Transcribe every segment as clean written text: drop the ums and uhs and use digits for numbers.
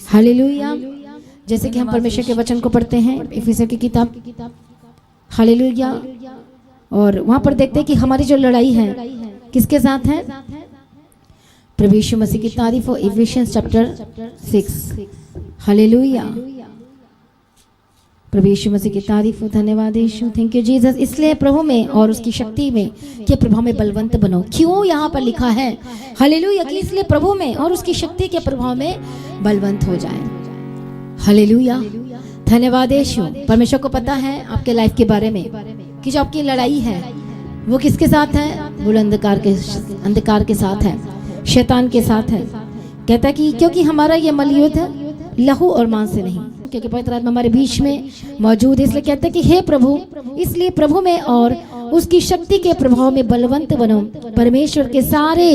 Hallelujah. जैसे कि हम परमेश्वर के वचन को पढ़ते हैं इफिसियों की किताब, हालेलुया, और वहां पर देखते हैं कि हमारी जो लड़ाई है किसके साथ है? प्रभु यीशु मसीह की तारीफ हो। इफिशियंस चैप्टर 6, हालेलुया। प्रभु यीशु मसीह की तारीफ हो। धन्यवाद यीशु, थैंक यू जीसस। इसलिए प्रभु में और उसकी शक्ति में के प्रभाव में बलवंत बनो। क्यों यहाँ पर लिखा है हालेलुया कि इसलिए प्रभु में और उसकी शक्ति के प्रभाव में बलवंत हो जाए। हालेलुया, धन्यवाद यीशु। परमेश्वर को पता है आपके लाइफ के बारे में कि जो आपकी लड़ाई है वो किसके साथ है? वो अंधकार के साथ है, शैतान के साथ है। कहता है कि क्योंकि हमारा ये मलयुद्ध लहू और मांस से नहीं, क्योंकि पवित्र आत्मा हमारे बीच में मौजूद है। इसलिए कहते हैं कि हे प्रभु, इसलिए प्रभु में और उसकी शक्ति के प्रभाव में बलवंत बनो। परमेश्वर के सारे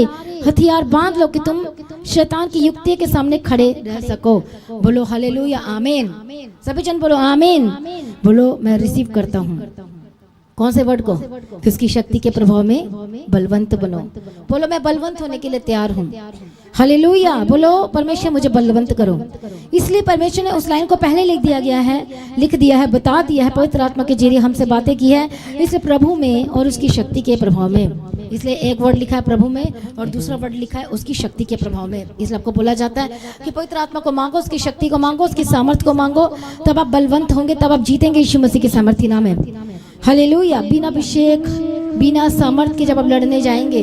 हथियार बांध लो कि तुम शैतान की युक्ति के सामने खड़े रह सको। बोलो हालेलुया, आमीन। सभी जन बोलो आमीन। बोलो मैं रिसीव करता हूँ। कौन से वर्ड को? कि उसकी शक्ति के प्रभाव में बलवंत बनो। बोलो मैं बलवंत होने के लिए तैयार हूँ। हालेलुया। बोलो परमेश्वर मुझे बलवंत करो। इसलिए परमेश्वर ने उस लाइन को पहले लिख दिया है, बता दिया है, पवित्र आत्मा के जरिए हमसे बातें की है। इसलिए प्रभु में और उसकी शक्ति के प्रभाव में, इसलिए एक वर्ड लिखा है प्रभु में और दूसरा वर्ड लिखा है उसकी शक्ति के प्रभाव में। इसलिए आपको बोला जाता है कि पवित्र आत्मा को मांगो, उसकी शक्ति को मांगो, उसकी सामर्थ्य को मांगो, तब आप बलवंत होंगे, तब आप जीतेंगे यीशु मसीह के सामर्थ्य नाम है। हालेलुया। बिना अभिषेक, बिना सामर्थ के जब आप लड़ने जाएंगे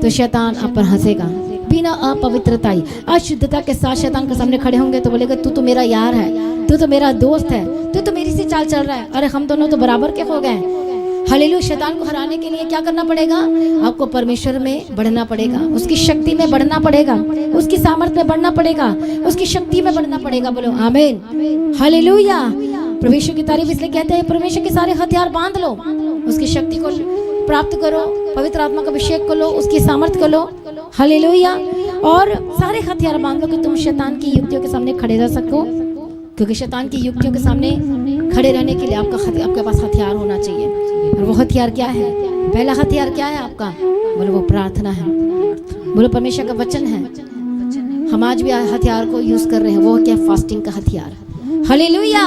तो शैतान आप पर हंसेगा। बिना अपवित्रता, अशुद्धता के साथ शैतान के सामने खड़े होंगे तो बोलेगा तू तो मेरा यार है, तू तो मेरा दोस्त है, तू तो मेरी सी चाल चल रहा है। अरे हम दोनों तो बराबर के हो गए। हालेलुया। शैतान को हराने के लिए क्या करना पड़ेगा? आपको परमेश्वर में बढ़ना पड़ेगा, उसकी शक्ति में बढ़ना पड़ेगा, उसकी सामर्थ्य में बढ़ना पड़ेगा, उसकी शक्ति में बढ़ना पड़ेगा। बोलो आमीन। हालेलुया। परमेश्वर की तारीफ इसलिए कहते हैं परमेश्वर के सारे हथियार बांध लो, उसकी शक्ति को प्राप्त करो, पवित्र आत्मा का अभिषेक करो, उसकी सामर्थ्य को लो। हालेलुया। और सारे हथियार बांध लो कि तुम शैतान की युक्तियों के सामने खड़े रह सको, क्योंकि शैतान की युक्तियों के सामने खड़े रहने के लिए आपके पास हथियार होना चाहिए। और वो हथियार क्या है? पहला हथियार क्या है आपका? बोलो वो प्रार्थना है। बोलो परमेश्वर का वचन है। हम आज भी हथियार को यूज कर रहे हैं। वो क्या? फास्टिंग का हथियार। हालेलुया।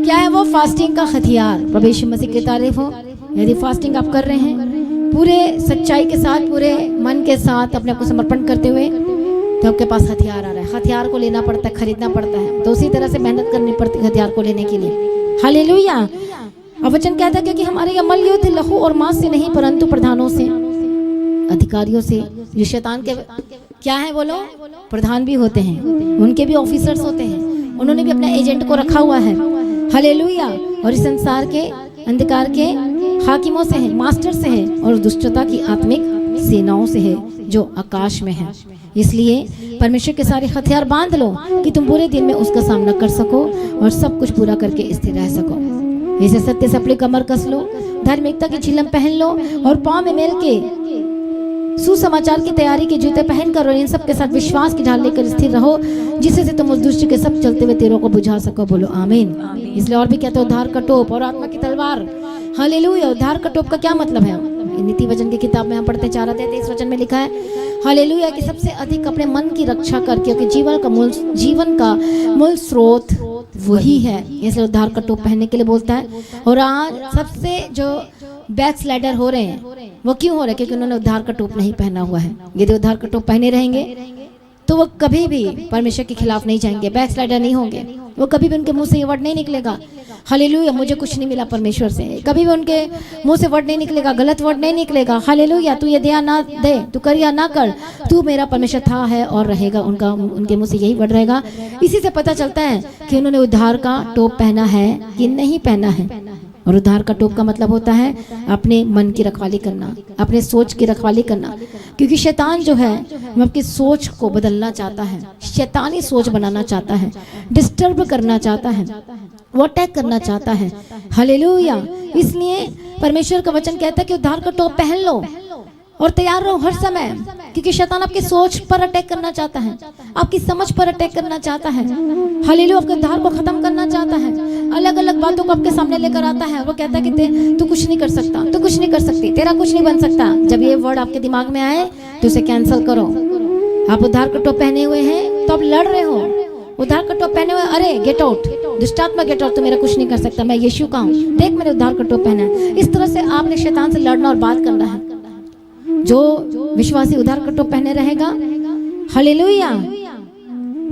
क्या है वो? फास्टिंग का हथियार। प्रभु यीशु मसीह की तारीफ हो। यदि फास्टिंग आप कर रहे हैं पूरे सच्चाई के साथ, पूरे मन के साथ, अपने आप को समर्पण करते हुए, तो आपके पास हथियार आ रहा है। हथियार को लेना पड़ता है, खरीदना पड़ता है, तो उसी तरह से मेहनत करनी पड़ती है हथियार को लेने के लिए। हालेलुया। अब वचन कहता है क्योंकि हमारे अमल युद्ध लहू और मांस से नहीं परंतु प्रधानों से, अधिकारियों से, जो शैतान के क्या है बोलो? प्रधान भी होते हैं, उनके भी ऑफिसर्स होते हैं, उन्होंने भी अपना एजेंट को रखा हुआ है। हालेलुया। और इस संसार के अंधकार के हाकिमों से है, मास्टर से है, और दुष्टता की आत्मिक सेनाओं से है जो आकाश में है। इसलिए परमेश्वर के सारे हथियार बांध लो कि तुम बुरे दिन में उसका सामना कर सको और सब कुछ पूरा करके स्थिर रह सको। इसे सत्य से अपनी कमर कस लो, धार्मिकता की झिलम पहन लो और पांव में मेल के सुसमाचार की तैयारी के जूते पहनकर और इन सब के साथ विश्वास की ढाल लेकर स्थिर रहो, जिससे तुम उस दुष्ट के सब चलते हुए तीरों को बुझा सको। बोलो आमीन। इसलिए और भी कहते हो उद्धार का टोप और आत्मा की तलवार। हालेलुया। उद्धार का टोप का क्या मतलब है? नीति वचन की किताब में हम पढ़ते 4:23 वचन में लिखा है हालेलुया कि सबसे अधिक अपने मन की रक्षा कर, क्योंकि जीवन का मूल स्रोत वही है। इसलिए उद्धार का टोप पहनने के लिए बोलता है। और आज सबसे जो बैक स्लाइडर हो रहे हैं वो क्यों हो रहे हैं? क्योंकि उन्होंने उद्धार का टोप नहीं पहना हुआ है। यदि उद्धार का टोप पहने रहेंगे तो वो कभी भी परमेश्वर के खिलाफ नहीं जाएंगे, बैक स्लाइडर नहीं होंगे। वो कभी भी उनके मुंह से ये वर्ड नहीं निकलेगा हालेलुया मुझे कुछ नहीं मिला परमेश्वर से। कभी भी उनके मुंह से वर्ड नहीं निकलेगा, गलत वर्ड नहीं निकलेगा। हालेलुया। तू ये दिया ना दे, तू कर या ना कर, तू मेरा परमेश्वर था, है और रहेगा। उनके मुंह से यही वर्ड रहेगा। इसी से पता चलता है कि उन्होंने उद्धार का टोप पहना है कि नहीं पहना है। और उद्धार का टोप का मतलब होता है अपने मन की रखवाली करना, अपने सोच की रखवाली करना, क्योंकि शैतान जो है वो आपकी सोच को बदलना चाहता है, शैतानी सोच बनाना चाहता है, डिस्टर्ब करना चाहता है, वो अटैक करना चाहता है। हालेलुया। इसलिए परमेश्वर का वचन कहता है कि उद्धार का टोप पहन लो और तैयार रहो हर समय, क्योंकि शैतान आपकी सोच पर अटैक करना चाहता है, आपकी समझ पर अटैक करना चाहता है। हालेलुया। आपके उद्धार को खत्म करना चाहता है, अलग अलग बातों को आपके सामने लेकर आता है। वो कहता है कि तू कुछ नहीं कर सकता, तू कुछ नहीं कर सकती, तेरा कुछ नहीं बन सकता। जब ये वर्ड आपके दिमाग में आए तो उसे कैंसिल करो। आप उद्धार का टोप पहने हुए हैं तो आप लड़ रहे हो, उद्धार का टोप पहने हुए, अरे गेट आउट, दुष्टात्मा गेट आउट, तो मेरा कुछ नहीं कर सकता, मैं यीशु का हूँ, देख मैंने उद्धार का टोप पहना है। इस तरह से आपने शैतान से लड़ना और बात करना है। जो विश्वासी उद्धार का टोप पहने रहेगा, हालेलुया,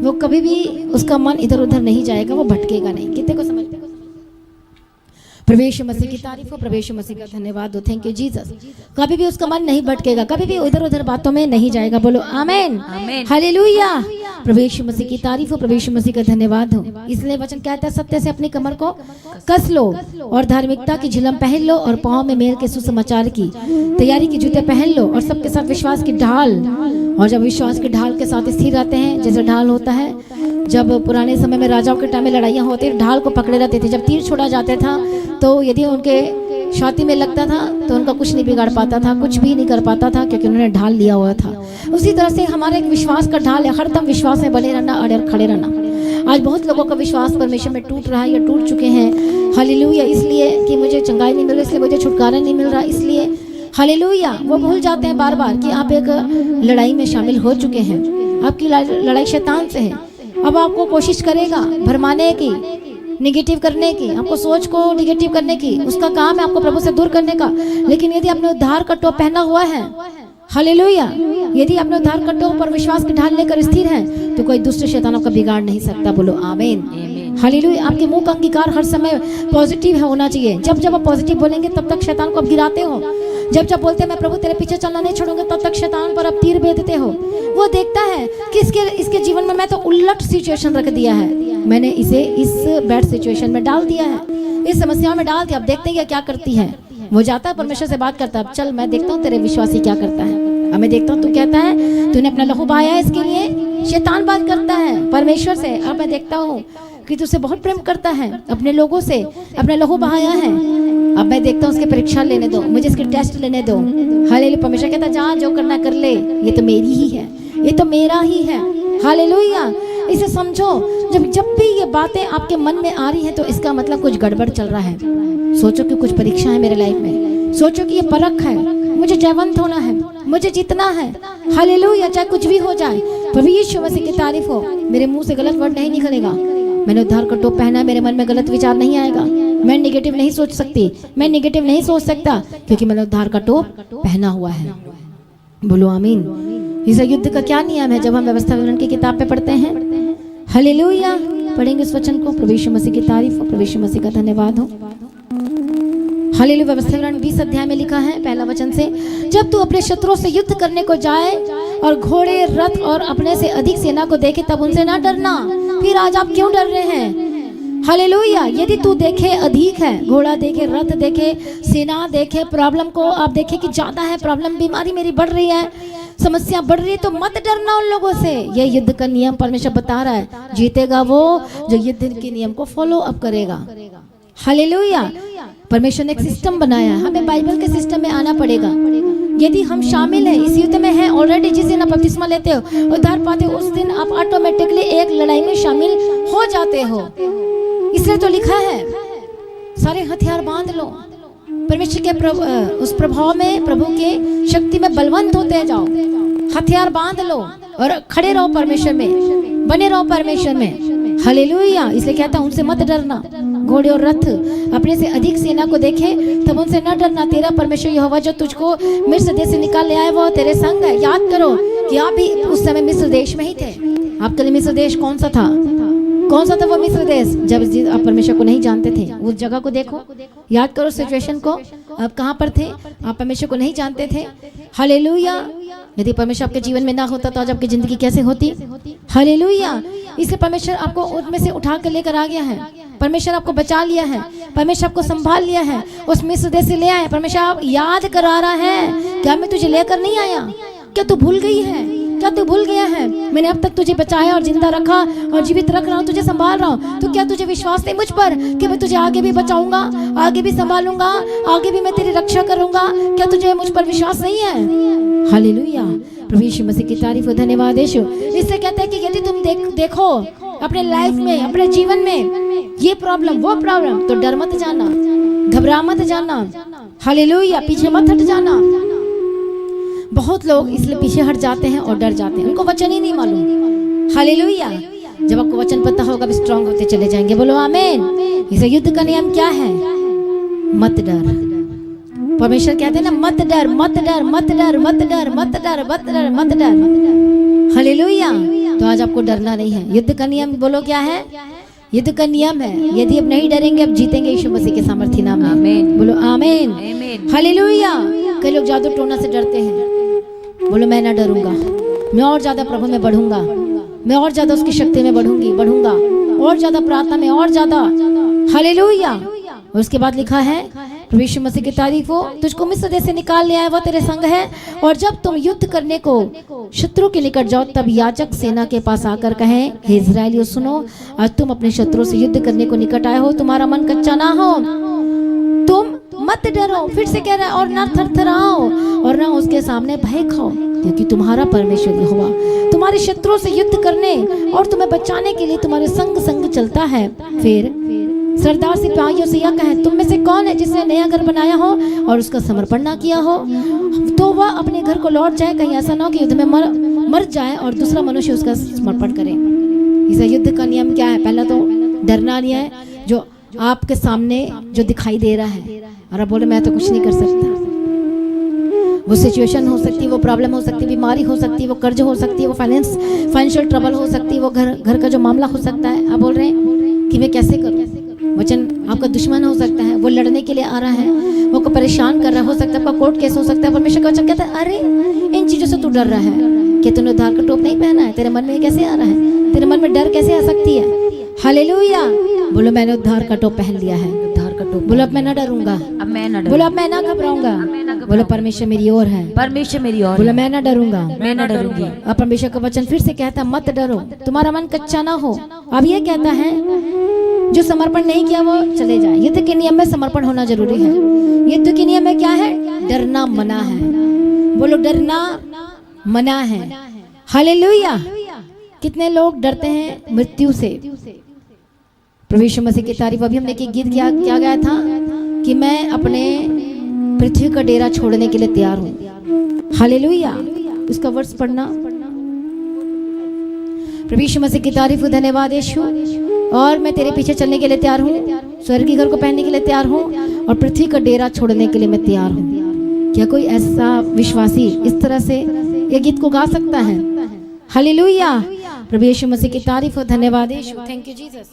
वो कभी भी उसका मन इधर उधर नहीं जाएगा, वो भटकेगा नहीं। कितने को समझते हो? प्रवेश मसीह की तारीफ हो, प्रवेश मसीह का धन्यवाद हो, थैंक यू जीसस। कभी भी उसका मन नहीं भटकेगा, कभी भी इधर उधर बातों में नहीं जाएगा। बोलो आमेन, हालेलुया। प्रवेश मसीह की तारीफ हो, प्रवेश मसीह का धन्यवाद हो। इसलिए वचन कहता है, सत्य से अपनी कमर को कस लो और धार्मिकता की झिलम पहन लो और पाँव में मेल के सुसमाचार की तैयारी की जूते पहन लो और सबके साथ विश्वास की ढाल। और जब विश्वास की ढाल के साथ स्थिर रहते हैं, जैसे ढाल होता है, जब पुराने समय में राजाओं के टाइम में लड़ाइयाँ होती, ढाल को पकड़े रहते थे। जब तीर छोड़ा जाता था तो यदि उनके छाती में लगता था तो उनका कुछ नहीं बिगाड़ पाता था, कुछ भी नहीं कर पाता था, क्योंकि उन्होंने ढाल लिया हुआ था। उसी तरह से हमारे एक विश्वास का ढाल है, हरदम विश्वास में बने रहना और खड़े रहना। आज बहुत लोगों का विश्वास परमेश्वर में टूट रहा है या टूट चुके हैं, हालेलुया, इसलिए कि मुझे चंगाई नहीं मिल रही, इसलिए मुझे छुटकारा नहीं मिल रहा, इसलिए हालेलुया वो भूल जाते हैं बार बार कि आप एक लड़ाई में शामिल हो चुके हैं। आपकी लड़ाई शैतान से है। अब आपको कोशिश करेगा भरमाने की, निगेटिव करने की, आपको सोच को निगेटिव करने की, उसका काम है आपको प्रभु से दूर करने का। लेकिन यदि आपने उद्धार का टोप पहना हुआ है, हालेलुया, यदि आपने उद्धार का टोप पर विश्वास की ढाल लेकर स्थिर है, तो कोई दूसरे शैतानों का बिगाड़ नहीं सकता। बोलो आमीन, हालेलुया। आपके मुंह का अंगीकार हर समय पॉजिटिव होना चाहिए। जब जब आप पॉजिटिव बोलेंगे तब तक शैतान को आप गिराते हो। जब जब बोलते हैं मैं प्रभु तेरे पीछे चलना नहीं छोड़ूंगा, तब तक शैतान पर आप तीर भेजते हो। वो देखता है कि इसके जीवन में मैं तो उलट सिचुएशन रख दिया है, मैंने इसे इस बैड सिचुएशन में डाल दिया है, इस समस्या में डाल दिया। अब देखते हैं क्या करती है। वो जाता है परमेश्वर से बात करता है, अब चल मैं देखता हूँ तेरे विश्वासी क्या करता है। अब मैं देखता हूँ तू कहता है तूने अपना लहू बहाया है इसके लिए। शैतान बात करता है परमेश्वर से, अब मैं देखता हूँ कि तुझसे बहुत प्रेम करता है, अपने लोगों से अपना लहू बहाया है। अब मैं देखता हूँ उसकी परीक्षा लेने दो, मुझे इसके टेस्ट लेने दो। हालेलुया। परमेश्वर कहता है जा जो करना कर ले, ये तो मेरी ही है, ये तो मेरा ही है। हालेलुया। इसे समझो, जब भी ये बातें आपके मन में आ रही हैं तो इसका मतलब कुछ गड़बड़ चल रहा है। सोचो कि कुछ परीक्षा है मेरे लाइफ में, सोचो कि ये परख है, मुझे जयवंत होना है, मुझे जीतना है। हालेलुया। चाहे कुछ भी हो जाए, प्रभु यीशु मसीह की तारीफ हो। मेरे मुंह से गलत वर्ड नहीं निकलेगा, मैंने उद्धार का टोप पहना, मेरे मन में गलत विचार नहीं आएगा, मैं नेगेटिव नहीं सोच सकती, मैं नेगेटिव नहीं सोच सकता, क्योंकि मैंने उद्धार का टोप पहना हुआ है। बोलो आमीन। इस युद्ध का क्या नियम है जब हम व्यवस्था विवरण की किताब पे पढ़ते हैं? हालेलुया। पढ़ेंगे इस वचन को। प्रभु यीशु मसीह की तारीफ हो, प्रभु यीशु मसीह का धन्यवाद हो। हालेलुया। व्यवस्था विवरण 20 अध्याय में लिखा है पहला वचन से, जब तू अपने शत्रुओं से युद्ध करने को जाए और घोड़े रथ और अपने से अधिक सेना को देखे तब उनसे ना डरना। फिर आज आप क्यों डर रहे हैं? हालेलुया। यदि तू देखे अधिक है, घोड़ा देखे, रथ देखे, सेना देखे, प्रॉब्लम को आप देखे कि ज्यादा है प्रॉब्लम, बीमारी मेरी बढ़ रही है, समस्या बढ़ रही है, तो मत डरना उन लोगों से। ये युद्ध का नियम परमेश्वर बता रहा है। जीतेगा वो जो युद्ध के नियम को फॉलो अप करेगा। हालेलुया। परमेश्वर ने एक सिस्टम बनाया, हमें बाइबल के सिस्टम में आना पड़ेगा। यदि हम शामिल हैं, इस युद्ध में हैं ऑलरेडी, जिस दिन आप बपतिस्मा लेते हो, उद्धार पाते हो, उस दिन आप ऑटोमेटिकली एक लड़ाई में शामिल हो जाते हो। इसलिए तो लिखा है सारे हथियार बांध लो, परमेश्वर के उस प्रभाव में, प्रभु के शक्ति में बलवंत होते जाओ। हथियार बांध लो और खड़े रहो परमेश्वर में, बने रहो परमेश्वर में। हालेलुया। इसलिए कहता हूं उनसे मत डरना। घोड़े और रथ अपने से अधिक सेना को देखे तब उनसे न डरना। तेरा परमेश्वर यहोवा जो तुझको मिस्र देश से निकाल ले आए वो तेरे संग है। याद करो कि आप भी उस समय मिस्र देश में ही थे। आपके लिए मिस्र देश कौन सा था? कौन सा था वो मिस्र देश? जब आप परमेश्वर को नहीं जानते थे, उस जगह को देखो, याद करो सिचुएशन को, आप कहाँ पर थे, आप परमेश्वर को नहीं जानते थे। हालेलुया। यदि परमेश्वर आपके जीवन में ना होता तो आज आपकी जिंदगी कैसे होती? हालेलुया। इसलिए परमेश्वर आपको उनमें से उठा कर लेकर आ गया है, परमेश्वर आपको बचा लिया है, परमेश्वर आपको संभाल लिया है, उस मिस्र देश से ले आया। परमेश्वर आप याद करा रहा है, क्या मैं तुझे लेकर नहीं आया? क्या तू भूल गई है? क्या तू भूल गया है? मैंने अब तक तुझे बचाया और जिंदा रखा और जीवित रख रहा हूँ, तुझे संभाल रहा हूँ। तो क्या तुझे विश्वास नहीं मुझ पर कि मैं तुझे आगे भी बचाऊंगा, आगे भी संभालूंगा, आगे भी मैं तेरी रक्षा करूंगा? क्या तुझे मुझ पर विश्वास नहीं है? हालेलुया। प्रभु यीशु मसीह की तारीफ हो, धन्यवाद यीशु। इससे कहते हैं कि यदि तुम देखो अपने लाइफ में, अपने जीवन में ये प्रॉब्लम वो प्रॉब्लम, तो डर मत जाना, घबरा मत जाना। हालेलुया। पीछे मत हट जाना। बहुत लोग इसलिए पीछे हट जाते हैं और डर जाते हैं, उनको वचन ही नहीं मालूम। हालेलुया। जब आपको वचन पता होगा भी स्ट्रांग होते चले जाएंगे। बोलो आमीन। इसे युद्ध का नियम क्या है? मत डर। परमेश्वर कहते हैं ना, मत डर, मत डर, मत डर, मत डर, मत डर, मत डर, मत डर। हालेलुया। तो आज आपको डरना नहीं है। युद्ध का नियम बोलो क्या है? युद्ध का नियम है, यदि अब नहीं डरेंगे, अब जीतेंगे यीशु मसीह के सामर्थी नाम में। आमीन। बोलो आमीन। हालेलुया। कई लोग जादू टोना से डरते हैं। बोलो मैं ना डरूंगा, मैं और ज्यादा प्रभु में बढ़ूंगा, मैं और ज्यादा उसकी शक्ति में बढ़ूंगा, और ज्यादा प्रार्थना में, और ज्यादा। हालेलुया। और उसके बाद लिखा है, प्रभु यीशु मसीह की तारीफ हो, तुझको मिस्र देश से निकाल ले आया, वह तेरे संग है। और जब तुम युद्ध करने को शत्रु के निकट जाओ, तब याजक सेना के पास आकर कहे, हे इस्राएलियों सुनो, आज तुम अपने शत्रु से युद्ध करने को निकट आए हो, तुम्हारा मन कच्चा ना हो, तुम मत डरो। फिर से कह रहा है, और ना थरथराओ और ना उसके सामने भय खाओ, क्योंकि तुम्हारा परमेश्वर यहोवा तुम्हारे शत्रुओं से युद्ध करने और तुम्हें बचाने के लिए तुम्हारे संग संग चलता है। फिर सरदार सिपाहियों से यह कहें, तुम में से कौन है जिसने नया घर बनाया हो और उसका समर्पण ना किया हो, तो वह अपने घर को लौट जाए, कहीं ऐसा ना हो कि युद्ध में मर जाए और दूसरा मनुष्य उसका समर्पण करे। इस युद्ध का नियम क्या है? पहला तो डरना नहीं है, जो आपके सामने जो दिखाई दे रहा है और आप बोले मैं तो कुछ नहीं कर सकता। वो सिचुएशन हो सकती है, वो प्रॉब्लम हो सकती है, बीमारी हो सकती है, वो कर्ज हो सकती है, वो फाइनेंशियल ट्रबल हो सकती है, वो घर का जो मामला हो सकता है। आप बोल रहे हैं कि मैं कैसे करूं? वचन आपका दुश्मन हो सकता है, वो लड़ने के लिए आ रहा है, वो को परेशान कर रहा हो सकता है, आपका कोर्ट केस हो सकता है। परमेश्वर का वचन कहता है, अरे इन चीजों से तू डर रहा है कि तूने उद्धार का टोप नहीं पहना है, तेरे मन में कैसे आ रहा है? तेरे मन में डर कैसे आ सकती है? हालेलुया। बोलो मैंने उद्धार का टोप पहन लिया है। उद्धार का टोप। बोलो अब मैं ना डरूंगा, अब मैं ना, बोलो अब मैं ना घबराऊंगा, बोलो परमेश्वर मेरी ओर है, परमेश्वर मेरी ओर, बोलो मैं ना डरूंगा, मैं ना डरूंगी। अब परमेश्वर का वचन फिर से कहता है, मत डरो, तुम्हारा मन कच्चा ना हो। अब ये कहता है, जो समर्पण नहीं किया वो चले जाए। युद्ध के नियम में समर्पण होना जरूरी है। युद्ध के नियम में क्या है? डरना मना है। बोलो डरना मना है। हालेलुया। कितने लोग डरते हैं मृत्यु से? प्रभु यीशु मसीह की तारीफ। अभी हमने एक गीत क्या गाया था कि मैं अपने पृथ्वी का डेरा छोड़ने के लिए तैयार हूँ। हालेलुया। उसका वर्ष पढ़ना। प्रभु यीशु मसीह की तारीफ। धन्यवाद यीशु। और मैं तेरे पीछे चलने के लिए तैयार हूँ, स्वर्गीय घर को पहनने के लिए तैयार हूँ, और पृथ्वी का डेरा छोड़ने के लिए मैं तैयार हूँ। क्या कोई ऐसा विश्वासी इस तरह से ये गीत को गा सकता है? हालेलुया। प्रभु यीशु मसीह की तारीफ हो। धन्यवाद यीशु। Thank you Jesus.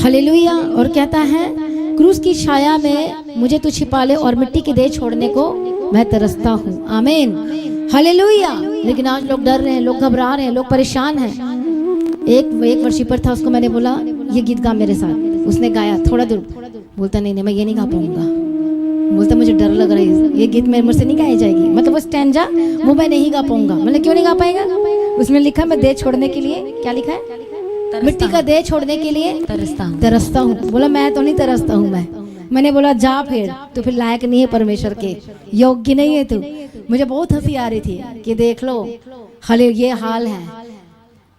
हालेलुया। और कहता है, क्रूस की छाया में मुझे तू छिपा ले, और मिट्टी की देह छोड़ने को मैं तरसता हूँ। आमीन। हालेलुया। लेकिन आज लोग डर रहे हैं, लोग घबरा रहे हैं, लोग परेशान हैं। एक वर्शिपर था, उसको मैंने बोला ये गीत गा मेरे साथ। उसने गाया थोड़ा दूर, बोलता नहीं मैं ये नहीं गा पाऊंगा, बोलता मुझे डर लग रहा है, ये गीत मेरे मुझसे नहीं गाई जाएगी, मतलब वो स्टैंजा वो मैं नहीं गा पाऊंगा। मतलब क्यों नहीं गा पाएगा? उसमें लिखा मैं देह छोड़ने के लिए, क्या लिखा है? मिट्टी का देह छोड़ने के लिए तरसता हूँ। बोला मैं तो नहीं तरसता हूँ। मैंने बोला जा फिर, तो फिर लायक नहीं है परमेश्वर के, योग्य नहीं है तू। मुझे बहुत हंसी आ रही थी कि देख लो हाले ये हाल है।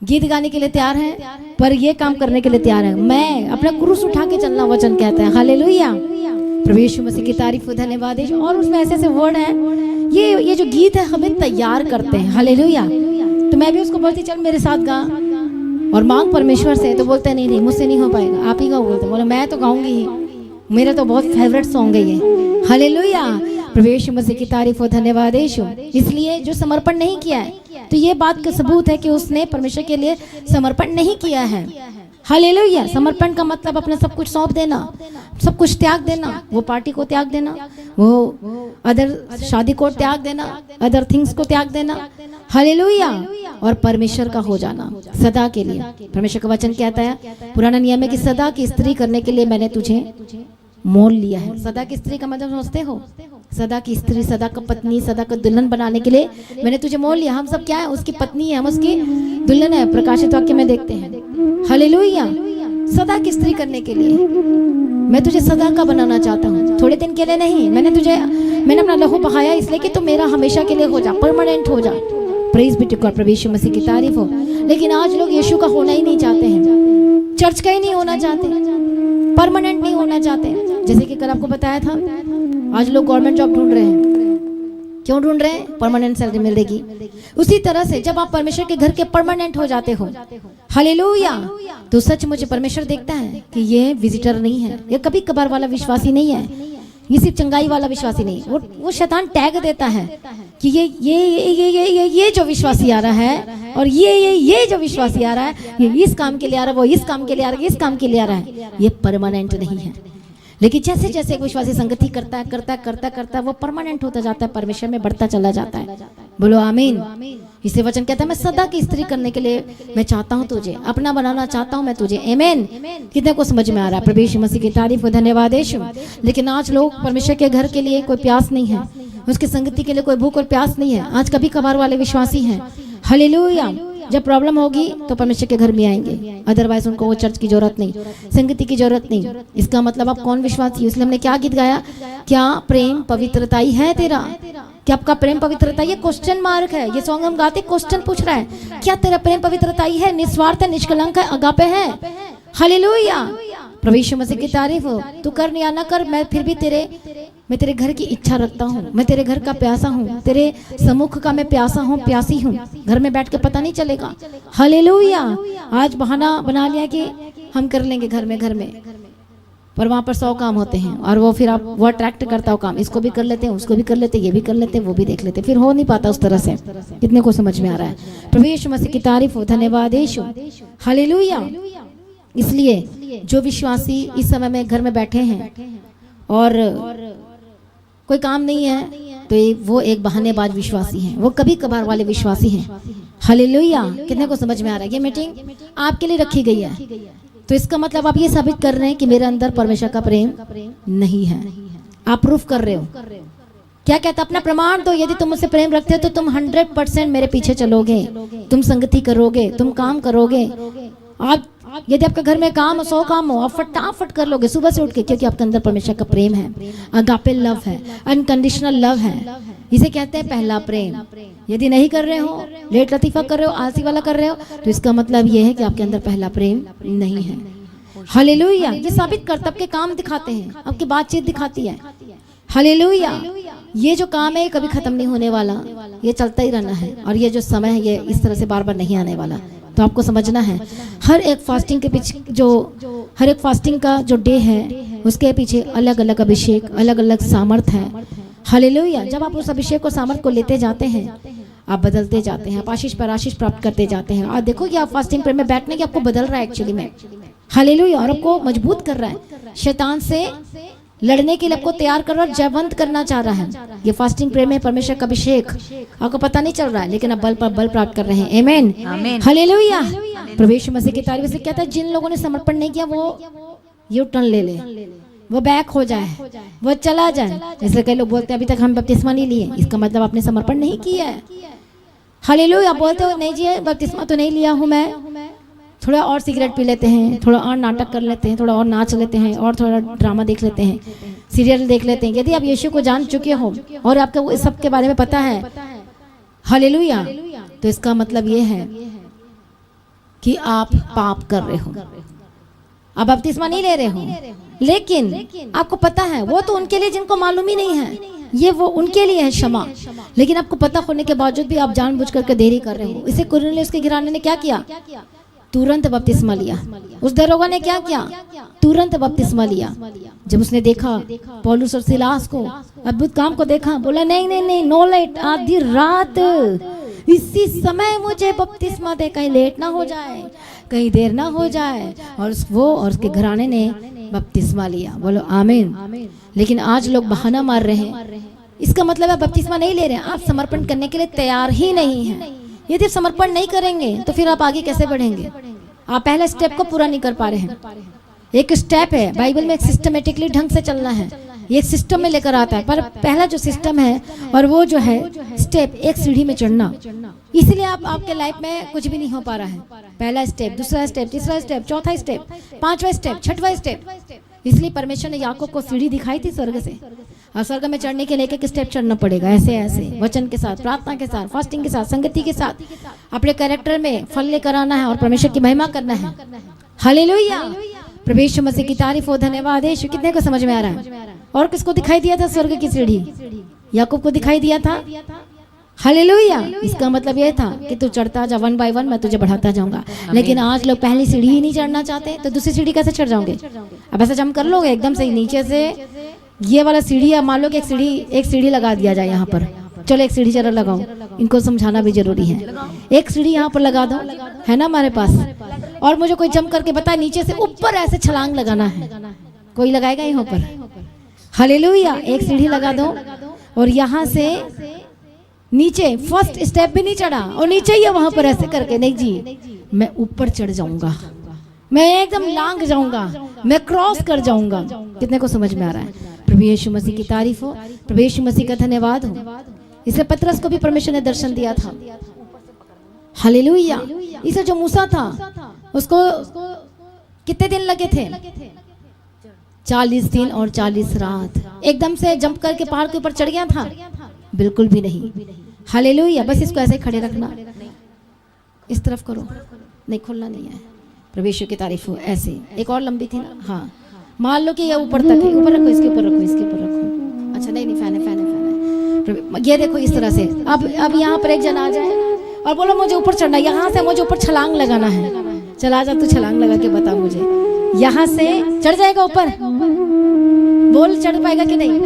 गीत गाने के लिए तैयार है, पर ये काम करने के लिए तैयार है। मैं अपना क्रूस उठा के चलना, वचन कहता है। हालेलुया। प्रभु यीशु मसीह की तारीफ। धन्यवाद। और उसमें ऐसे ऐसे वर्ड हैं, ये जो गीत है हमें तैयार करते हैं। हालेलुया। तो मैं भी उसको बोलती चल मेरे साथ गा और मांग परमेश्वर से। तो बोलते नहीं मुझसे नहीं हो पाएगा, आप ही गाओ। बोलते बोला मैं तो गाऊंगी ही, मेरा तो बहुत फेवरेट सॉन्ग है ये। हालेलुया। प्रभु यीशु मसीह की तारीफ हो। धन्यवाद यीशु। इसलिए जो समर्पण नहीं किया है, तो ये बात का सबूत है कि उसने परमेश्वर के लिए समर्पण नहीं किया है। हालेलुया। समर्पण का मतलब अपना सब कुछ सौंप देना, सब कुछ त्याग देना। वो पार्टी को त्याग देना, वो अदर शादी को त्याग देना, अदर थिंग्स को त्याग देना। हालेलुया। और परमेश्वर का हो जाना सदा के लिए। परमेश्वर का वचन कहता है, पुराना नियम है कि सदा की स्त्री करने के लिए मैंने तुझे मोल लिया है। सदा की स्त्री का मतलब समझते हो? सदा की स्त्री, सदा का पत्नी, सदा का दुल्हन बनाने के लिए मैंने तुझे मोल लिया। हम सब क्या है? उसकी पत्नी है, हम उसकी दुल्हन है। प्रकाशित वाक्य में देखते हैं। हालेलुया। सदा की स्त्री करने के लिए मैं तुझे सदा का बनाना चाहता हूँ, थोड़े दिन के लिए नहीं। मैंने अपना लहू बहाया इसलिए कि तुम मेरा हमेशा के लिए हो जा, परमानेंट हो जा। Praise be to God. प्रभु यीशु मसीह की तारीफ हो। लेकिन आज लोग यीशु का होना ही नहीं चाहते हैं, चर्च का ही नहीं होना चाहते, परमानेंट नहीं होना चाहते। जैसे कि कल आपको बताया था, आज लोग गवर्नमेंट जॉब ढूंढ रहे हैं। क्यों ढूंढ रहे हैं? परमानेंट सैलरी मिलेगी। उसी तरह से जब आप परमेश्वर के घर के परमानेंट हो जाते हो, हालेलुया, तो सच मुझे परमेश्वर देखता है कि ये विजिटर नहीं है, ये कभी कभार वाला विश्वासी नहीं है, ये सिर्फ चंगाई वाला विश्वासी नहीं। वो शैतान टैग देता है कि ये जो विश्वासी आ रहा है, और ये जो विश्वासी आ रहा है, ये इस काम के लिए आ रहा है, वो इस काम के लिए आ रहा है, इस काम के लिए आ रहा है, ये परमानेंट नहीं है। लेकिन जैसे जैसे एक विश्वासी संगति करता है वो परमानेंट होता जाता है, परमेश्वर में बढ़ता चला जाता है। बोलो आमीन। इसे वचन कहता है, मैं सदा की स्त्री करने के लिए मैं चाहता हूँ तुझे, अपना बनाना चाहता हूँ मैं तुझे। आमीन। कितने को समझ में आ रहा है? प्रभु यीशु मसीह की तारीफ हो, धन्यवाद यीशु। लेकिन आज लोग परमेश्वर के घर के लिए कोई प्यास नहीं है, उसकी संगति के लिए कोई भूख और प्यास नहीं है। आज कभी कभार वाले विश्वासी हैं, हालेलुया। जब प्रॉब्लम होगी तो परमेश्वर के घर में आएंगे, अदरवाइज उनको वो चर्च की जरूरत नहीं, संगति की जरूरत नहीं। इसका मतलब आप कौन विश्वासी? इसलिए हमने क्या गीत गाया? क्या प्रेम पवित्रताई है तेरा? क्या आपका प्रेम पवित्रताई? ये क्वेश्चन मार्क है। ये सॉन्ग हम गाते क्वेश्चन पूछ रहा है, क्या तेरा प्रेम पवित्रताई है, निस्वार्थ है, निष्कलंक है, अगापे है? हालेलुया। प्रभु यीशु मसीह की तारीफ हो। तू कर या ना कर, मैं फिर भी मैं तेरे घर की इच्छा रखता हूँ, मैं तेरे घर का प्यासा हूँ, तेरे सम्मुख का मैं प्यासा हूँ, प्यासी हूँ। घर में बैठ के पता नहीं चलेगा। हालेलुया। आज बहाना बना लिया कि हम कर लेंगे घर में, पर वहाँ पर 100 काम होते हैं, और वो फिर वो अट्रैक्ट करता हो काम, इसको भी कर लेते हैं, उसको भी कर लेते हैं, ये भी कर लेते हैं, वो भी देख लेते हैं, फिर हो नहीं पाता उस तरह से। कितने को समझ में आ रहा है? प्रभु यीशु मसीह की तारीफ हो, धन्यवाद यीशु, हालेलुया। इसलिए जो विश्वासी इस समय में घर में बैठे हैं और कोई काम नहीं है, तो वो एक बहानेबाज विश्वासी हैं, वो कभी कभार वाले विश्वासी हैं। हालेलुया। कितने को समझ में आ रहा है? ये मीटिंग आपके लिए रखी गई है, तो इसका मतलब आप ये साबित कर रहे हैं कि मेरे अंदर परमेश्वर का प्रेम नहीं है। आप प्रूफ कर रहे हो। क्या कहता? अपना प्रमाण दो। यदि तुम मुझसे प्रेम रखते हो तो तुम 100% मेरे पीछे चलोगे, तुम संगति करोगे, तुम काम करोगे। आप यदि आपके घर में काम 100 काम हो, आप फटाफट कर लोगे सुबह से उठ के, क्योंकि आपके अंदर परमेश्वर का प्रेम है, अगापे लव है, अनकंडीशनल लव है। इसे कहते हैं पहला प्रेम। यदि नहीं कर रहे हो, लेट लतीफा कर रहे हो, आलसी वाला कर रहे हो, तो इसका मतलब ये है कि आपके अंदर पहला प्रेम नहीं है। हालेलुया। ये साबित करता, आपके काम दिखाते हैं, आपकी बातचीत दिखाती है। हालेलुया। ये जो काम है कभी खत्म नहीं होने वाला, ये चलता ही रहना है, और ये जो समय है ये इस तरह से बार बार नहीं आने वाला। तो आपको समझना है, हर एक फास्टिंग के पीछे हर एक फास्टिंग का जो डे है, उसके पीछे अलग अलग अभिषेक, अलग अलग सामर्थ है। हालेलुया। जब आप उस अभिषेक को, सामर्थ को लेते जाते हैं, आप बदलते जाते हैं, आप आशीष पर आशीष प्राप्त करते जाते हैं। और देखो कि आप फास्टिंग प्रेयर में बैठने की आपको बदल रहा है एक्चुअली में। हालेलुया। और आपको मजबूत कर रहा है, शैतान से लड़ने के लिए आपको तैयार कर रहा है, जयवंत करना चाह रहा है। ये फास्टिंग प्रेयर में परमेश्वर का अभिषेक आपको पता नहीं चल रहा है, लेकिन आप बल पर बल प्राप्त कर रहे हैं। आमीन, हालेलुया। प्रभु यीशु मसीह की तारीफ से कहता है, जिन लोगों ने समर्पण नहीं किया वो यू टर्न ले ले, वो बैक हो जाए, वो चला जाए। जैसे कई लोग बोलते हैं अभी तक हम बपतिस्मा नहीं लिए, इसका मतलब आपने समर्पण नहीं किया है। हालेलुया। आप बोलते हो नहीं जी बपतिस्मा तो नहीं लिया हूँ मैं, थोड़ा और सिगरेट पी लेते हैं, थोड़ा और नाटक कर लेते हैं, थोड़ा और नाच लेते हैं, और थोड़ा ड्रामा देख लेते हैं, सीरियल देख लेते हैं। यदि आप यीशु को जान चुके हो और आपको वो सब के बारे में पता है, हालेलुया, तो इसका मतलब ये है कि आप पाप कर रहे हो। आप बपतिस्मा नहीं ले रहे हो, लेकिन आपको पता है वो तो उनके लिए जिनको मालूम ही नहीं है, ये वो उनके लिए है क्षमा। लेकिन आपको पता होने के बावजूद भी आप जानबूझ करके देरी कर रहे हो। इसे कुरनेलियुस के घराने ने क्या किया? तुरंत बपतिस्मा लिया। उस दरोगा ने क्या किया? तुरंत बपतिस्मा लिया। जब उसने देखा पौलुस और सिलास को, अद्भुत काम को देखा, बोला नहीं नहीं नहीं, नो लेट, आधी रात इसी समय मुझे बपतिस्मा दे, कहीं लेट ना हो जाए, कहीं देर ना हो जाए। और वो और उसके घराने ने बपतिस्मा लिया। बोलो आमीन। लेकिन आज लोग बहाना मार रहे हैं, इसका मतलब आप बपतिस्मा नहीं ले रहे हैं, आप समर्पण करने के लिए तैयार ही नहीं है। यदि समर्पण नहीं करेंगे तो फिर आप आगे कैसे बढ़ेंगे? आप पहले स्टेप को पूरा नहीं कर पा रहे हैं। एक स्टेप है, बाइबल में एक सिस्टमेटिकली ढंग से चलना है, ये एक सिस्टम में लेकर आता है। पर पहला जो सिस्टम है और वो जो है स्टेप, एक सीढ़ी में चढ़ना, इसलिए आपके लाइफ में कुछ भी नहीं हो पा रहा है। पहला स्टेप, दूसरा स्टेप, तीसरा स्टेप, चौथा स्टेप, पांचवा स्टेप, छठवां स्टेप। इसलिए परमेश्वर ने याकूब को सीढ़ी दिखाई थी स्वर्ग से, और स्वर्ग में चढ़ने के लिए एक स्टेप चढ़ना पड़ेगा, ऐसे ऐसे वचन के साथ, प्रार्थना के साथ, फास्टिंग के साथ, संगति के साथ अपने कैरेक्टर में फल लेकर आना है और परमेश्वर की महिमा करना है। हालेलुया। प्रभु यीशु मसीह की तारीफ हो, धन्यवाद यीशु। कितने को समझ में आ रहा है? और किसको दिखाई दिया था स्वर्ग की सीढ़ी? याकूब को दिखाई दिया था। हालेलुया। इसका मतलब यह था कि तू चढ़ता जा 1 बाय 1, मैं तुझे बढ़ाता जाऊंगा। लेकिन आज लोग पहली सीढ़ी ही नहीं चढ़ना चाहते, तो दूसरी सीढ़ी कैसे चढ़ जाओगे? अब ऐसा जम कर लोगे एकदम से नीचे से ये वाला सीढ़ी, या मान लो कि एक सीढ़ी लगा दिया जाए यहाँ पर। चलो एक सीढ़ी जरा लगाओ, इनको समझाना भी जरूरी है। एक सीढ़ी यहाँ पर लगा दो, है ना हमारे पास। और मुझे कोई जम करके बताए नीचे से ऊपर ऐसे छलांग लगाना है, कोई लगाएगा यहाँ पर? हालेलुया। एक सीढ़ी लगा दो और यहाँ से नीचे फर्स्ट स्टेप भी नहीं चढ़ा और नीचे ही है वहां पर ऐसे करके, नहीं जी मैं ऊपर चढ़ जाऊंगा, मैं एकदम लांग जाऊंगा, मैं क्रॉस कर जाऊंगा। कितने को समझ में आ रहा है? प्रभु यीशु मसीह की तारीफ हो, प्रभु यीशु मसीह का धन्यवाद हो। इसे पतरस को भी परमेश्वर ने दर्शन दिया था। हालेलुया। इसे जो मूसा था उसको कितने दिन लगे थे? 40 दिन और 40 रात। एकदम से जंप करके पहाड़ के ऊपर चढ़ गया था? बिल्कुल भी नहीं। हालेलुया। बस इसको ऐसे खड़े रखना, इस तरफ करो, नहीं खोलना नहीं है। प्रभु यीशु की तारीफ हो। ऐसे एक और लंबी थी ना, हाँ मान लो कि ये ऊपर तक है, ऊपर रखो, इसके ऊपर रखो, इसके ऊपर रखो। अच्छा नहीं, फैन है। ये देखो इस तरह से। अब यहाँ पर एक जन आ जाए और बोलो मुझे ऊपर चढ़ना, यहाँ से मुझे ऊपर छलांग लगाना है। चला जा, तू छलांग लगा के बता मुझे, यहाँ से चढ़ जाएगा ऊपर? बोल, चढ़ पाएगा कि नहीं?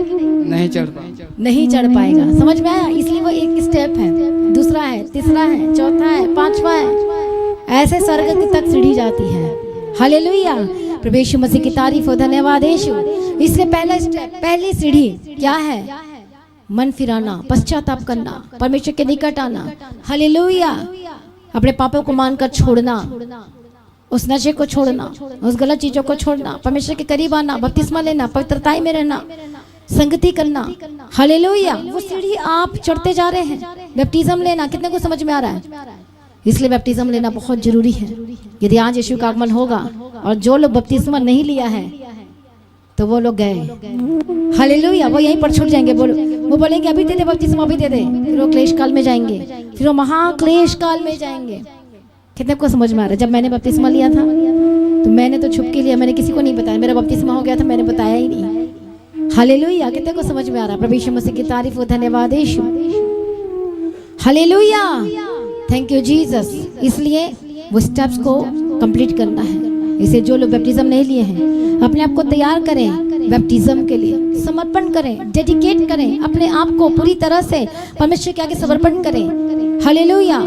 नहीं चढ़ पाएगा, नहीं चढ़ पाएगा। समझ में आया? इसलिए वो एक स्टेप है, दूसरा है, तीसरा है, चौथा है, 5वां है, ऐसे स्वर्ग तक सीढ़ी जाती है। हालेलुया। प्रभु यीशु मसीह की तारीफ हो, धन्यवाद यीशु। इसलिए पहला स्टेप, पहली सीढ़ी क्या है? मन फिराना, पश्चाताप करना, परमेश्वर के निकट आना। हालेलुया। अपने पापों को मानकर छोड़ना, उस नशे को छोड़ना, उस गलत चीजों को छोड़ना, परमेश्वर के करीब आना, बपतिस्मा लेना, पवित्रताई में रहना, संगति करना। हालेलुया। वो सीढ़ी आप चढ़ते जा रहे हैं। बैप्टिज्म लेना, कितने को समझ में आ रहा है? इसलिए बैप्टिज्म लेना बहुत जरूरी है। यदि आज यीशु का आगमन होगा और जो लोग बपतिस्मा नहीं लिया है तो वो लोग गए। हालेलुया। वो यहीं पर छूट जाएंगे। वो बोलेंगे अभी दे दे बपतिस्मा, अभी दे दे, फिर वो क्लेश काल में जाएंगे, फिर वो महाक्लेश काल में जाएंगे। कितने को समझ में आ रहा है? जब मैंने बपतिस्मा लिया था तो मैंने तो छुप के लिया, मैंने किसी को नहीं बताया। मेरा बपतिस्मा हो गया था, मैंने बताया ही नहीं। हालेलुया। कितने को समझ में आ रहा है? प्रभु यीशु मसीह की तारीफ हो, धन्यवाद यीशु। हालेलुया। Thank you Jesus. इसलिए वो स्टेप्स को कंप्लीट करना है। इसे जो लोग बैप्टिज्म नहीं लिए हैं, अपने आप को तैयार करें बैप्टिज्म के लिए, समर्पण करें, डेडिकेट करें, अपने आप को पूरी तरह से परमेश्वर के आगे समर्पण करें। हालेलुया।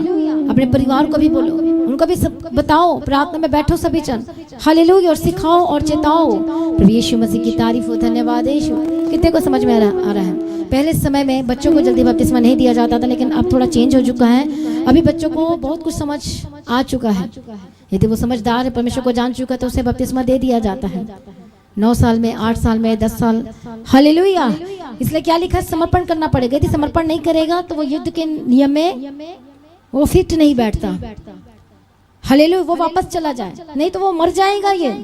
अपने परिवार को भी बोलो, उनको भी सब बताओ, प्रार्थना में बैठो सभी जन। हालेलुया। और सिखाओ और चेताओ। प्रभु यीशु मसीह की तारीफ हो, धन्यवाद यीशु। कितने को समझ में आ रहा है? पहले समय में बच्चों को जल्दी बपतिस्मा नहीं दिया जाता था, लेकिन अब थोड़ा चेंज हो चुका है। अभी बच्चों को बहुत कुछ समझ आ चुका है। यदि वो समझदार है, परमेश्वर को जान चुका है, तो उसे बपतिस्मा दे दिया जाता है 9 साल में, 8 साल में, 10 साल। हालेलुया। इसलिए क्या लिखा है? समर्पण करना पड़ेगा। यदि समर्पण नहीं करेगा तो वो युद्ध के नियम में वो फिट नहीं बैठता। हालेलुया। वो वापस चला जाए, नहीं तो वो मर जाएगा। ये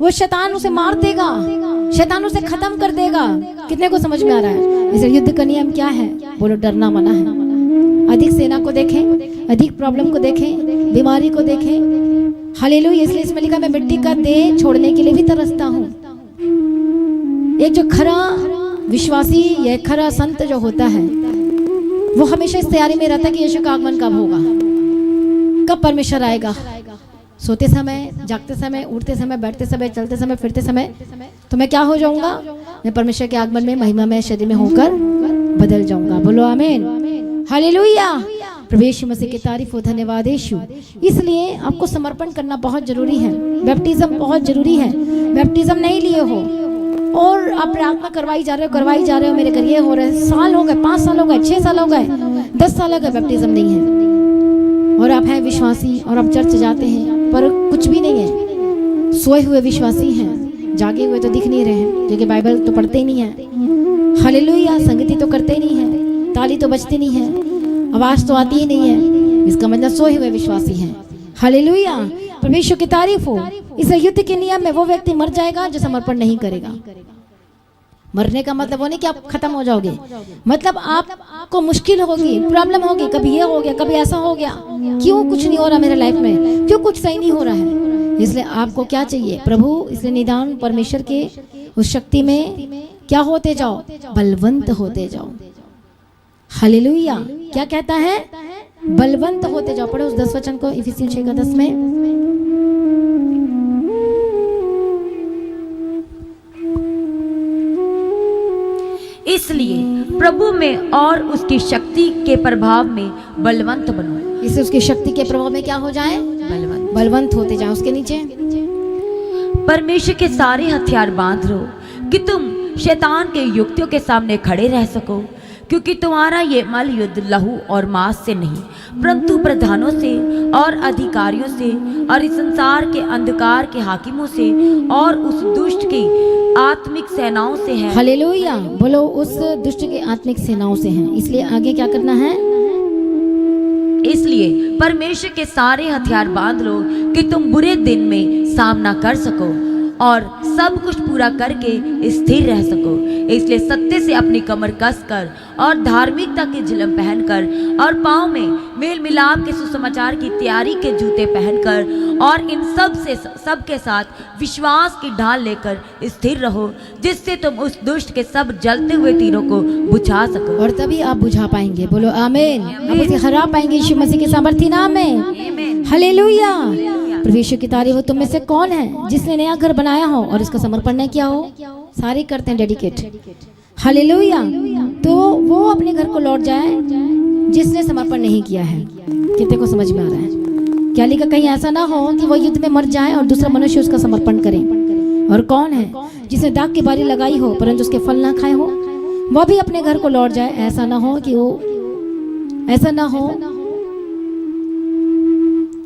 वो शैतान उसे मार देगा, शैतान उसे खत्म कर देगा। कितने को समझ में आ रहा है? इस युद्ध का नियम क्या है? बोलो, डरना मना है। अधिक सेना को देखें, अधिक प्रॉब्लम को देखें, बीमारी को देखें। हालेलुया। इसलिए इसमें लिखा, मैं मिट्टी का देह छोड़ने के लिए भी तरसता हूँ। एक जो खरा विश्वासी या खरा संत जो होता है, वो हमेशा इस तैयारी में रहता है कि यीशु का आगमन कब होगा, कब परमेश्वर आएगा। सोते समय, जागते समय, उठते समय, बैठते समय, चलते समय, फिरते समय, तो मैं क्या हो जाऊंगा? मैं परमेश्वर के आगमन में महिमा में शरीर में होकर बदल जाऊंगा। बोलो आमीन। हालेलुया। प्रभु यीशु मसीह की तारीफ हो, धन्यवाद यीशु। इसलिए आपको समर्पण करना बहुत जरूरी है। बैप्टिज्म बहुत जरूरी है। बैप्टिज्म नहीं लिए हो और आप प्रार्थना करवाई जा रहे हो, मेरे घर ये हो रहा है, साल हो गए, 5 साल हो गए, 6 साल हो गए, 10 साल हो गए, बैप्टिज्म नहीं है, और आप हैं विश्वासी और आप चर्च जाते हैं पर कुछ भी नहीं है। सोए हुए विश्वासी हैं, जागे हुए तो दिख नहीं रहे हैं, जो कि बाइबल तो पढ़ते ही नहीं है। हालेलुया। संगति तो करते ही नहीं है, ताली तो बजती नहीं है, आवाज तो आती ही नहीं है। इसका मतलब सोए हुए विश्वासी हैं। हालेलुया। परमेश्वर की तारीफ हो। इस युद्ध के नियम में वो व्यक्ति मर जाएगा जो समर्पण नहीं करेगा। मरने का मतलब वो नहीं कि आप खत्म हो जाओगे, मतलब आपको मुश्किल होगी, प्रॉब्लम होगी, कभी ये हो गया, कभी ऐसा हो गया, क्यों कुछ नहीं हो रहा मेरे लाइफ में, क्यों कुछ सही नहीं हो रहा है। इसलिए आपको क्या चाहिए? प्रभु। इसलिए निदान परमेश्वर के उस शक्ति में क्या होते जाओ? बलवंत होते जाओ। हालेलुया। क्या कहता है? बलवंत होते जाओ। पढ़ो उस 10 वचन को, इफिसियों 6:10 में। इसलिए प्रभु में और उसकी शक्ति के प्रभाव में बलवंत बनो। इससे उसकी शक्ति के प्रभाव में क्या हो जाए? बलवंत होते जाओ। उसके नीचे, परमेश्वर के सारे हथियार बांध लो कि तुम शैतान के युक्तियों के सामने खड़े रह सको, क्योंकि तुम्हारा ये मल युद्ध लहू और मांस से नहीं, परंतु प्रधानों से और अधिकारियों से और इस संसार के अंधकार के हाकिमों से और उस दुष्ट की आत्मिक सेनाओं से है। हालेलुया। बोलो, उस दुष्ट की आत्मिक सेनाओं से हैं। इसलिए आगे क्या करना है? इसलिए परमेश्वर के सारे हथियार बांध लो कि तुम बुरे दिन में सामना कर सको और सब कुछ पूरा करके स्थिर रह सको। इसलिए सत्य से अपनी कमर कसकर और धार्मिकता की झिलम पहनकर और पाँव में मेल मिलाप के सुसमाचार की तैयारी के जूते पहनकर और इन सब के साथ विश्वास की ढाल लेकर स्थिर रहो, जिससे तुम उस दुष्ट के सब जलते हुए तीरों को बुझा सको। और तभी आप बुझा पाएंगे। बोलो आमीन। आप उसे हरा पाएंगे यीशु मसीह के सामर्थी नाम में। हालेलुया। परमेश्वर की तारीफ हो। तुम में से कौन है जिसने नया घर बनाया हो और इसका समर्पण नहीं किया हो? सारे करते हैं डेडिकेट। हालेलुया। तो वो अपने घर को लौट जाए जिसने समर्पण नहीं किया है। कितने को समझ में आ रहा है? क्या लिखा? कहीं ऐसा ना हो कि वो युद्ध में मर जाए और दूसरा मनुष्य उसका समर्पण करे। और कौन है जिसने दाग की बारी लगाई हो परंतु उसके फल ना खाए हो? वह भी अपने घर को लौट जाए। ऐसा ना हो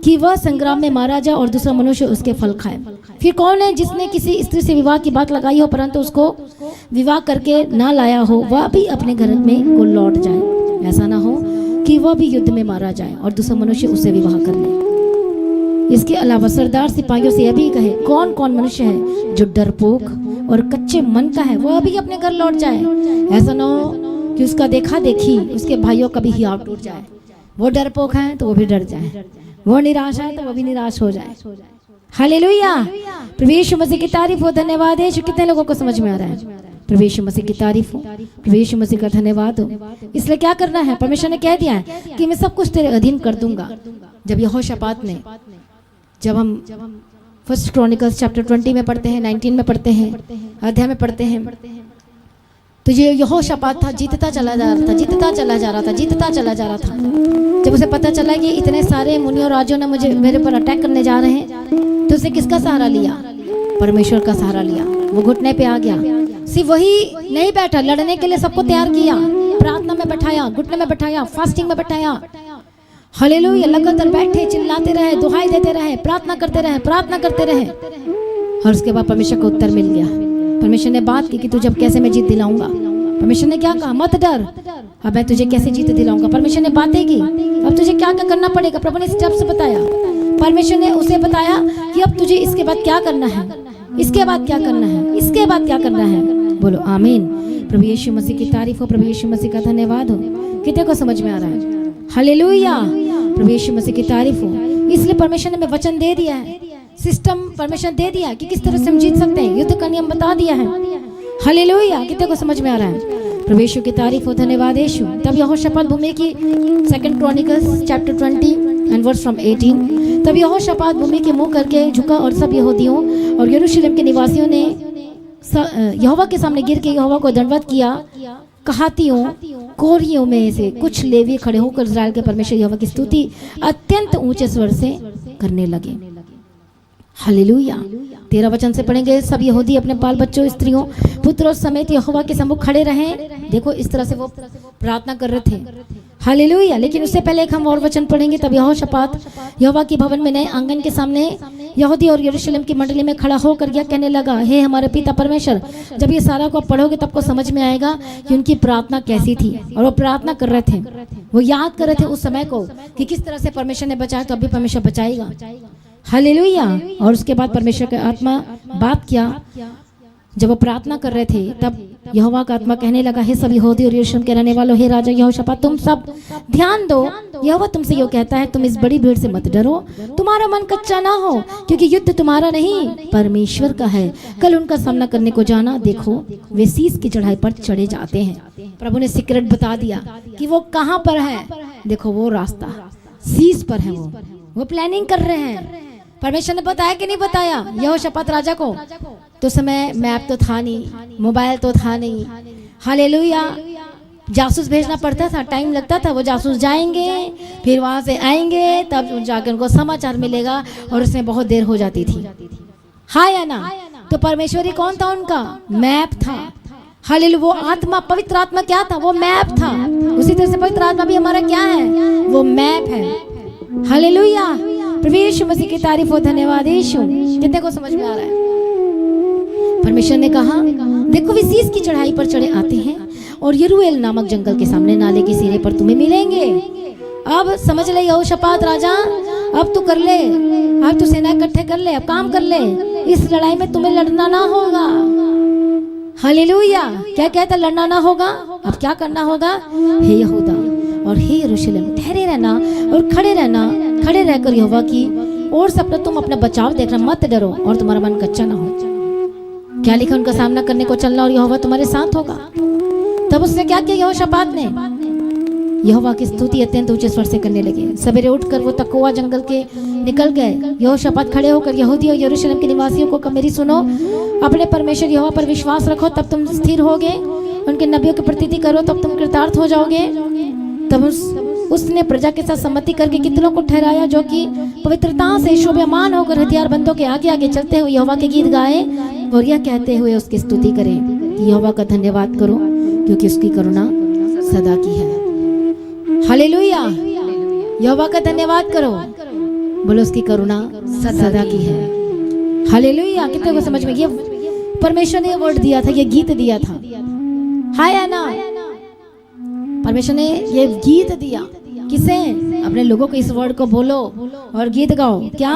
कि वह संग्राम में मारा जाए और दूसरा मनुष्य उसके फल खाए। फिर कौन है जिसने किसी स्त्री से विवाह की बात लगाई हो परंतु उसको विवाह करके ना लाया हो? वह भी अपने घर में को लौट जाए। ऐसा ना हो कि वह भी युद्ध में मारा जाए और दूसरा मनुष्य उससे विवाह कर ले। इसके अलावा सरदार सिपाहियों से यह भी कहे, कौन कौन मनुष्य है जो डरपोक और कच्चे मन का है, वह भी अपने घर लौट जाए। ऐसा ना हो कि उसका देखा देखी उसके भाइयों का भी हियाव टूट जाए। वो डरपोक है तो वो भी डर जाए, वो निराश है तो वो भी निराश हो जाए। हालेलुया। प्रभु यीशु मसीह की तारीफ हो। धन्यवाद है। कितने लोगों को समझ में आ रहा है? प्रभु यीशु मसीह की तारीफ हो। प्रभु यीशु मसीह का धन्यवाद हो। इसलिए क्या करना है? परमेश्वर ने कह दिया है कि मैं सब कुछ तेरे अधीन कर दूंगा। जब यहोशापात ने, जब हम फर्स्ट क्रॉनिकल्स चैप्टर 20 में पढ़ते हैं, 19 में पढ़ते हैं, अध्याय में पढ़ते हैं, तो ये यहोशापात था, जीतता चला जा रहा था, जीतता चला जा रहा था, जीतता चला जा रहा था। जब उसे पता चला कि इतने सारे मुनि और राजों ने मेरे पर अटैक करने जा रहे हैं, तो उसे किसका सहारा लिया? परमेश्वर का सहारा लिया। वो घुटने पे आ गया। सिर्फ वही नहीं बैठा, लड़ने के लिए सबको तैयार किया, प्रार्थना में बैठाया, घुटने में बैठाया, फास्टिंग में बैठाया। हालेलुया। लगातार बैठे, चिल्लाते रहे, दुहाई देते रहे, प्रार्थना करते रहे। और उसके बाद परमेश्वर को उत्तर मिल गया। परमेश्वर ने बात की कि तुझे अब कैसे मैं जीत दिलाऊंगा। परमेश्वर ने क्या कहा? मत डर, अब मैं तुझे कैसे जीत दिलाऊंगा। परमेश्वर ने बातें की, अब तुझे क्या क्या करना पड़ेगा। प्रभु ने स्टेप्स बताया। परमेश्वर ने उसे बताया कि अब तुझे इसके बाद क्या करना है, इसके बाद क्या करना है, इसके बाद क्या करना है। बोलो आमीन। प्रभु यीशु मसीह की तारीफ हो। प्रभु यीशु मसीह का धन्यवाद हो। कितने को समझ में आ रहा है? हालेलुया। प्रभु यीशु मसीह की तारीफ हो। इसलिए परमेश्वर ने हमें वचन दे दिया है, सिस्टम परमेश्वर दे दिया कि किस तरह से हम जीत सकते हैं, युद्ध का नियम बता दिया है। हालेलुया। कितने को समझ में आ रहा है? प्रभु यीशु की तारीफ हो। धन्यवाद यीशु। तब यहोशापात भूमि की Second Chronicles chapter 20 and verse from 18। तब यहोशापात भूमि के मुंह करके झुका और सब यहूदियों और यरूशलेम के निवासियों ने यहोवा के सामने गिर के यहोवा को दंडवत किया। कहातियों कोरियों में से कुछ लेवी खड़े होकर इस्राएल के परमेश्वर यहोवा की स्तुति अत्यंत ऊंचे स्वर से करने लगे। हालेलुया। 13 वचन से पढ़ेंगे। सब यहूदी अपने बाल बच्चों, स्त्रियों, पुत्रों समेत यहोवा के सम्मुख खड़े रहे। देखो इस तरह से वो प्रार्थना कर रहे थे। हालेलुया। लेकिन उससे पहले एक हम और वचन पढ़ेंगे। तब यहोशापात यहोवा के भवन में नए आंगन के सामने यहूदी और यरूशलेम की मंडली में खड़ा होकर यह कहने लगा, हे हमारे पिता परमेश्वर। जब ये सारा को पढ़ोगे तब को समझ में आएगा कि उनकी प्रार्थना कैसी थी। और वो प्रार्थना कर रहे थे, वो याद कर रहे थे उस समय को कि किस तरह से परमेश्वर ने बचाया, तो अभी परमेश्वर बचाएगा। हालेलुया। और उसके बाद परमेश्वर की आत्मा बात किया। जब वो प्रार्थना कर रहे थे तब यहोवा का आत्मा कहने लगा, हे सब यहूदी और यरूशलेम के रहने वालों, हे राजा यहोशापात, तुम सब ध्यान दो। यहोवा तुमसे यो कहता है, तुम इस बड़ी भीड़ से मत डरो, तुम्हारा मन कच्चा ना हो, क्योंकि युद्ध तुम्हारा नहीं परमेश्वर का है। कल उनका सामना करने को जाना, देखो वे शीश की चढ़ाई पर चढ़े जाते हैं। प्रभु ने सीक्रेट बता दिया कि वो कहाँ पर है। देखो वो रास्ता शीश पर है, वो प्लानिंग कर रहे हैं। परमेश्वर ने बताया कि नहीं बताया यहोशापात राजा को? तो समय मैप तो था नहीं, मोबाइल तो था नहीं, हालेलुया। जासूस भेजना पड़ता था, टाइम लगता था। वो जासूस जाएंगे, फिर वहां से आएंगे, तब जाकर उनको समाचार मिलेगा, और उसमें बहुत देर हो जाती थी। हाँ या ना? तो परमेश्वरी कौन था? उनका मैप था। हालेलुया। वो आत्मा, पवित्र आत्मा क्या था? वो मैप था। उसी तरह से पवित्र आत्मा भी हमारा क्या है? वो मैप है। हालेलुया। प्रभु यीशु मसीह की तारीफ हो, धन्यवाद यीशु। कितने को समझ में आ रहा है? परमेश्वर ने कहा, देखो वे शीश की चढ़ाई पर चढ़े आते हैं और यरूएल नामक जंगल के सामने नाले के सिरे पर तुम्हें मिलेंगे। अब समझ ले यहोशापात राजा, अब तू कर ले, अब तू सेना इकट्ठे कर ले, अब काम कर ले। इस लड़ाई में तुम्हें लड़ना ना होगा। हालेलुया। क्या कहता? लड़ना ना होगा। अब क्या करना होगा? हे यहूदा और हे यरूशलेम, ठहरे रहना और खड़े रहना, खड़े रहकर यहोवा की ओर से अपना तुम अपना बचाव देखना, मत डरो और तुम्हारा मन कच्चा ना हो। क्या लिखा? उनका सामना करने को चलना और यहोवा तुम्हारे साथ होगा। तब उसने क्या किया? यहोशापात ने यहोवा की स्तुति अत्यंत ऊंचे स्वर से करने लगे। सवेरे उठकर वो तकोआ जंगल के निकल गए। यहोशापात खड़े होकर यहूदी और यरूशलेम के निवासियों को, मेरी सुनो, अपने परमेश्वर यहोवा पर विश्वास रखो, तब तुम स्थिर होगे। उनके नबियों की प्रतीति करो, तब तुम कृतार्थ हो जाओगे। तब उसने प्रजा के साथ सम्मति करके कितनों को ठहराया जो कि पवित्रता से शोभायमान होकर हथियारबंदों के आगे आगे चलते हुए यहोवा के गीत गाए और यह कहते हुए उसकी स्तुति करें कि यहोवा का धन्यवाद करो, क्योंकि उसकी करुणा सदा की है। हालेलुया। यहोवा का धन्यवाद करो, बोलो उसकी करुणा सदा की है। हालेलुया। कितने को समझ में? ये परमेश्वर ने वर्ड दिया था, ये गीत दिया था। हाय या ना? परमेश्वर ने ये गीत दिया। किसे? अपने लोगों को इस वर्ड को बोलो और गीत गाओ। क्या?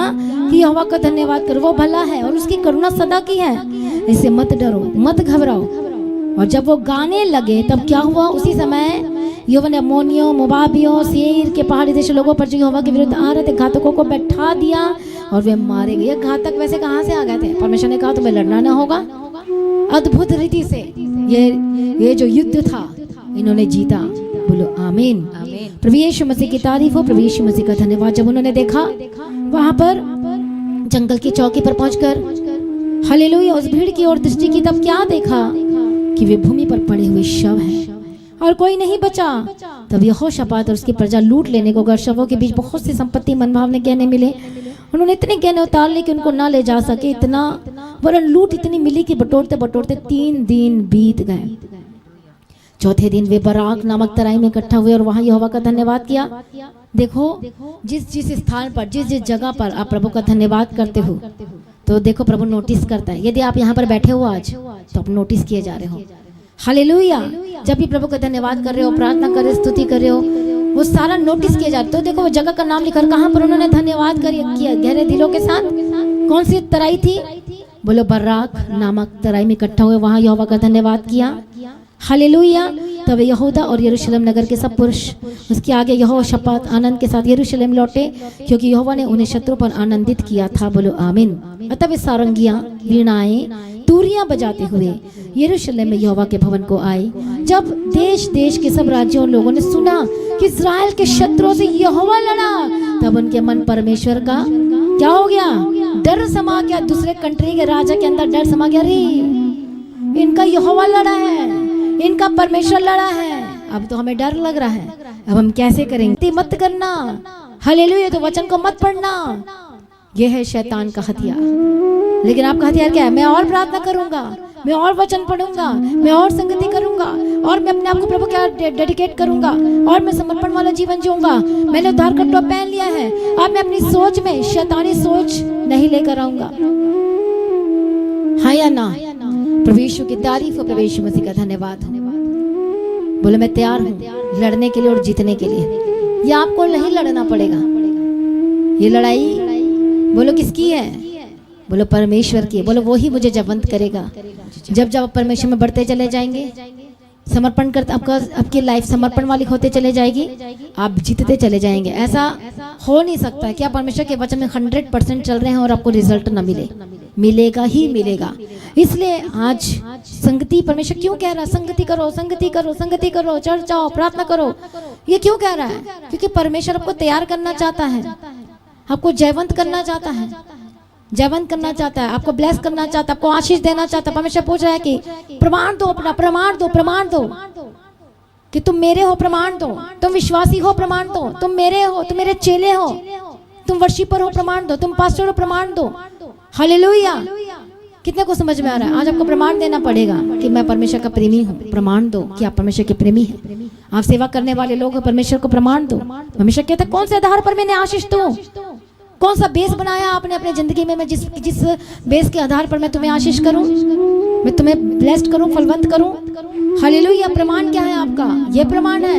कि यहोवा का धन्यवाद करो, वो भला है और उसकी करुणा सदा की है। इससे मत डरो, मत घबराओ। और जब वो गाने लगे तब क्या हुआ? उसी समय यहोवा ने अम्मोनियों, मोआबियों, सेईर के पहाड़ी देश लोगों पर जो यहोवा के विरुद्ध आ रहे थे घातकों को बैठा दिया और वे मारे गए। घातक वैसे कहाँ से आ गए थे? परमेश्वर ने कहा तुम्हें लड़ना ना होगा। अद्भुत रीति से ये जो युद्ध था इन्होंने जीता। बोलो आमीन। प्रभु यीशु मसीह की तारीफ हो, प्रभु यीशु मसीह का धन्यवाद। जब उन्होंने देखा वहां पर जंगल की चौकी पर पहुंचकर हालेलुया उस भीड़ की ओर दृष्टि की, तब क्या देखा? कि वे भूमि पर पड़े हुए शव हैं और कोई नहीं बचा। तब यहोशापात और उसकी प्रजा लूट लेने को गए। शवों के बीच बहुत सी संपत्ति, मनभावने गहने मिले। उन्होंने इतने गहने उतार लिए कि उनको ना ले जा सके, इतना वरन लूट इतनी मिली कि बटोरते बटोरते 3 दिन बीत गए। चौथे दिन वे बराक नामक तराई में इकट्ठा हुए और वहां यहोवा का धन्यवाद किया। देखो जिस जिस स्थान पर, जिस जिस जगह पर आप प्रभु का धन्यवाद करते हो, तो देखो प्रभु नोटिस करता है। यदि आप यहाँ पर बैठे हो आज, तो आप नोटिस किए जा रहे हो। हालेलुया। जब भी प्रभु का धन्यवाद कर रहे हो, प्रार्थना कर रहे हो, स्तुति कर रहे हो, वो सारा नोटिस किया जा रहा है। तो देखो वो जगह का नाम लिखा, कहाँ पर उन्होंने धन्यवाद किया गहरे दिलों के साथ। कौन सी तराई थी? बोलो बराक नामक तराई में इकट्ठा हुए, वहां यहोवा का धन्यवाद किया। हालेलुया। तब यहूदा और यरूशलेम नगर के सब पुरुष उसके आगे यहोशापात आनंद के साथ यरूशलेम लौटे, क्योंकि यहोवा ने उन्हें शत्रु पर आनंदित किया था। बोलो आमीन। अतः वे सारंगियां, वीणाएं, तूरियां बजाते हुए यरूशलेम में यहोवा के भवन को आए। जब देश देश के सब राज्यों और लोगों ने सुना कि इस्राएल के शत्रुओं से यहोवा लड़ा, तब उनके मन परमेश्वर का क्या हो गया? डर समा गया। दूसरे कंट्री के राजा के अंदर डर समा गया। रे इनका यहोवा लड़ा है, इनका परमेश्वर लड़ा है, अब तो हमें डर लग रहा है, अब हम कैसे करेंगे? मत करना। हालेलुया। तो वचन को मत पढ़ना, यह है शैतान का हथियार। लेकिन आपका हथियार क्या है? मैं और प्रार्थना करूंगा, मैं और वचन पढ़ूंगा, मैं और संगति करूंगा, और मैं अपने आप को प्रभु के डेडिकेट करूंगा, और मैं समर्पण वाला जीवन जीऊंगा। मैंने उद्धार का टोप पहन लिया है। अब मैं अपनी सोच में शैतानी सोच नहीं लेकर आऊंगा। हाँ या ना? प्रभु यीशु की तारीफ हो, प्रभु यीशु मसीह का धन्यवाद हो। बोले मैं तैयार हूँ लड़ने के लिए और जीतने के लिए। ये आपको नहीं लड़ना पड़ेगा। ये लड़ाई बोलो किसकी है? बोलो परमेश्वर की, बोलो वो ही मुझे जीवंत करेगा। जब जब आप परमेश्वर में बढ़ते चले जाएंगे, समर्पण करते, आपकी लाइफ समर्पण वाली होते चले जाएगी, आप जीतते चले जाएंगे। ऐसा हो नहीं सकता है कि आप परमेश्वर के वचन में 100% चल रहे हैं और आपको रिजल्ट ना मिले, मिलेगा ही मिलेगा। इसलिए आज संगति, परमेश्वर क्यों कह रहा है संगति करो, संगति करो, संगति करो, चर्च जाओ, प्रार्थना करो, ये क्यों कह रहा है? क्योंकि परमेश्वर आपको तैयार करना चाहता है, आपको जयवंत करना चाहता है, जयवंत करना चाहता है, आपको ब्लेस करना चाहता है, आपको आशीष देना चाहता है। परमेश्वर पूछ रहा है कि प्रमाण दो, अपना प्रमाण दो, प्रमाण दो कि तुम मेरे हो, प्रमाण दो, तुम विश्वासी हो, प्रमाण दो, तुम मेरे हो, तुम मेरे चेले हो, तुम वर्शिपर हो, प्रमाण दो, तुम पास्टर हो, प्रमाण दो। हालेलुया। कितने को समझ में आ रहा है? आज आपको प्रमाण देना पड़ेगा कि मैं परमेश्वर का प्रेमी हूँ। प्रमाण दो कि आप परमेश्वर के प्रेमी हैं। आप सेवा करने वाले लोग परमेश्वर को प्रमाण दो। परमेश्वर कहता है कौन से आधार पर मैंने आशीष दूं? कौन सा बेस बनाया आपने अपने जिंदगी में? मैं जिस बेस के आधार पर मैं तुम्हें आशीष करूं, मैं तुम्हें ब्लेस्ड करूं, फलवंत करूं। हालेलुया। प्रमाण क्या है आपका? ये प्रमाण है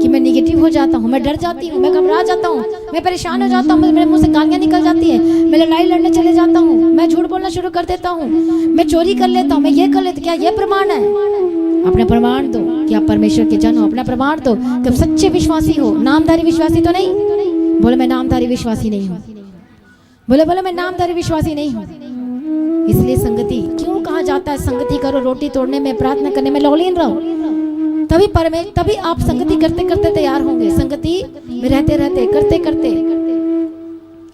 कि मैं निगेटिव हो जाता हूं, मैं डर जाती हूं, मैं घबरा जाता हूं, मैं परेशान हो जाता हूं, मेरे मुंह से गालियां निकल जाती है, मैं लड़ाई लड़ने चले जाता हूं, मैं झूठ बोलना शुरू कर देता हूं, मैं चोरी कर लेता हूं, मैं ये कर लेता। क्या ये प्रमाण है? अपना प्रमाण दो कि आप परमेश्वर के जन हो। अपना प्रमाण दो कि आप सच्चे विश्वासी हो, नामधारी विश्वासी तो नहीं। बोले मैं नामधारी विश्वासी नहीं हूँ। बोले मैं नामधारी विश्वासी नहीं हूँ। इसलिए संगति क्यों कहा जाता है? संगति करो, रोटी तोड़ने में, प्रार्थना करने में लौलीन रहो, तभी आप संगति करते करते तैयार होंगे। संगति में रहते रहते, करते करते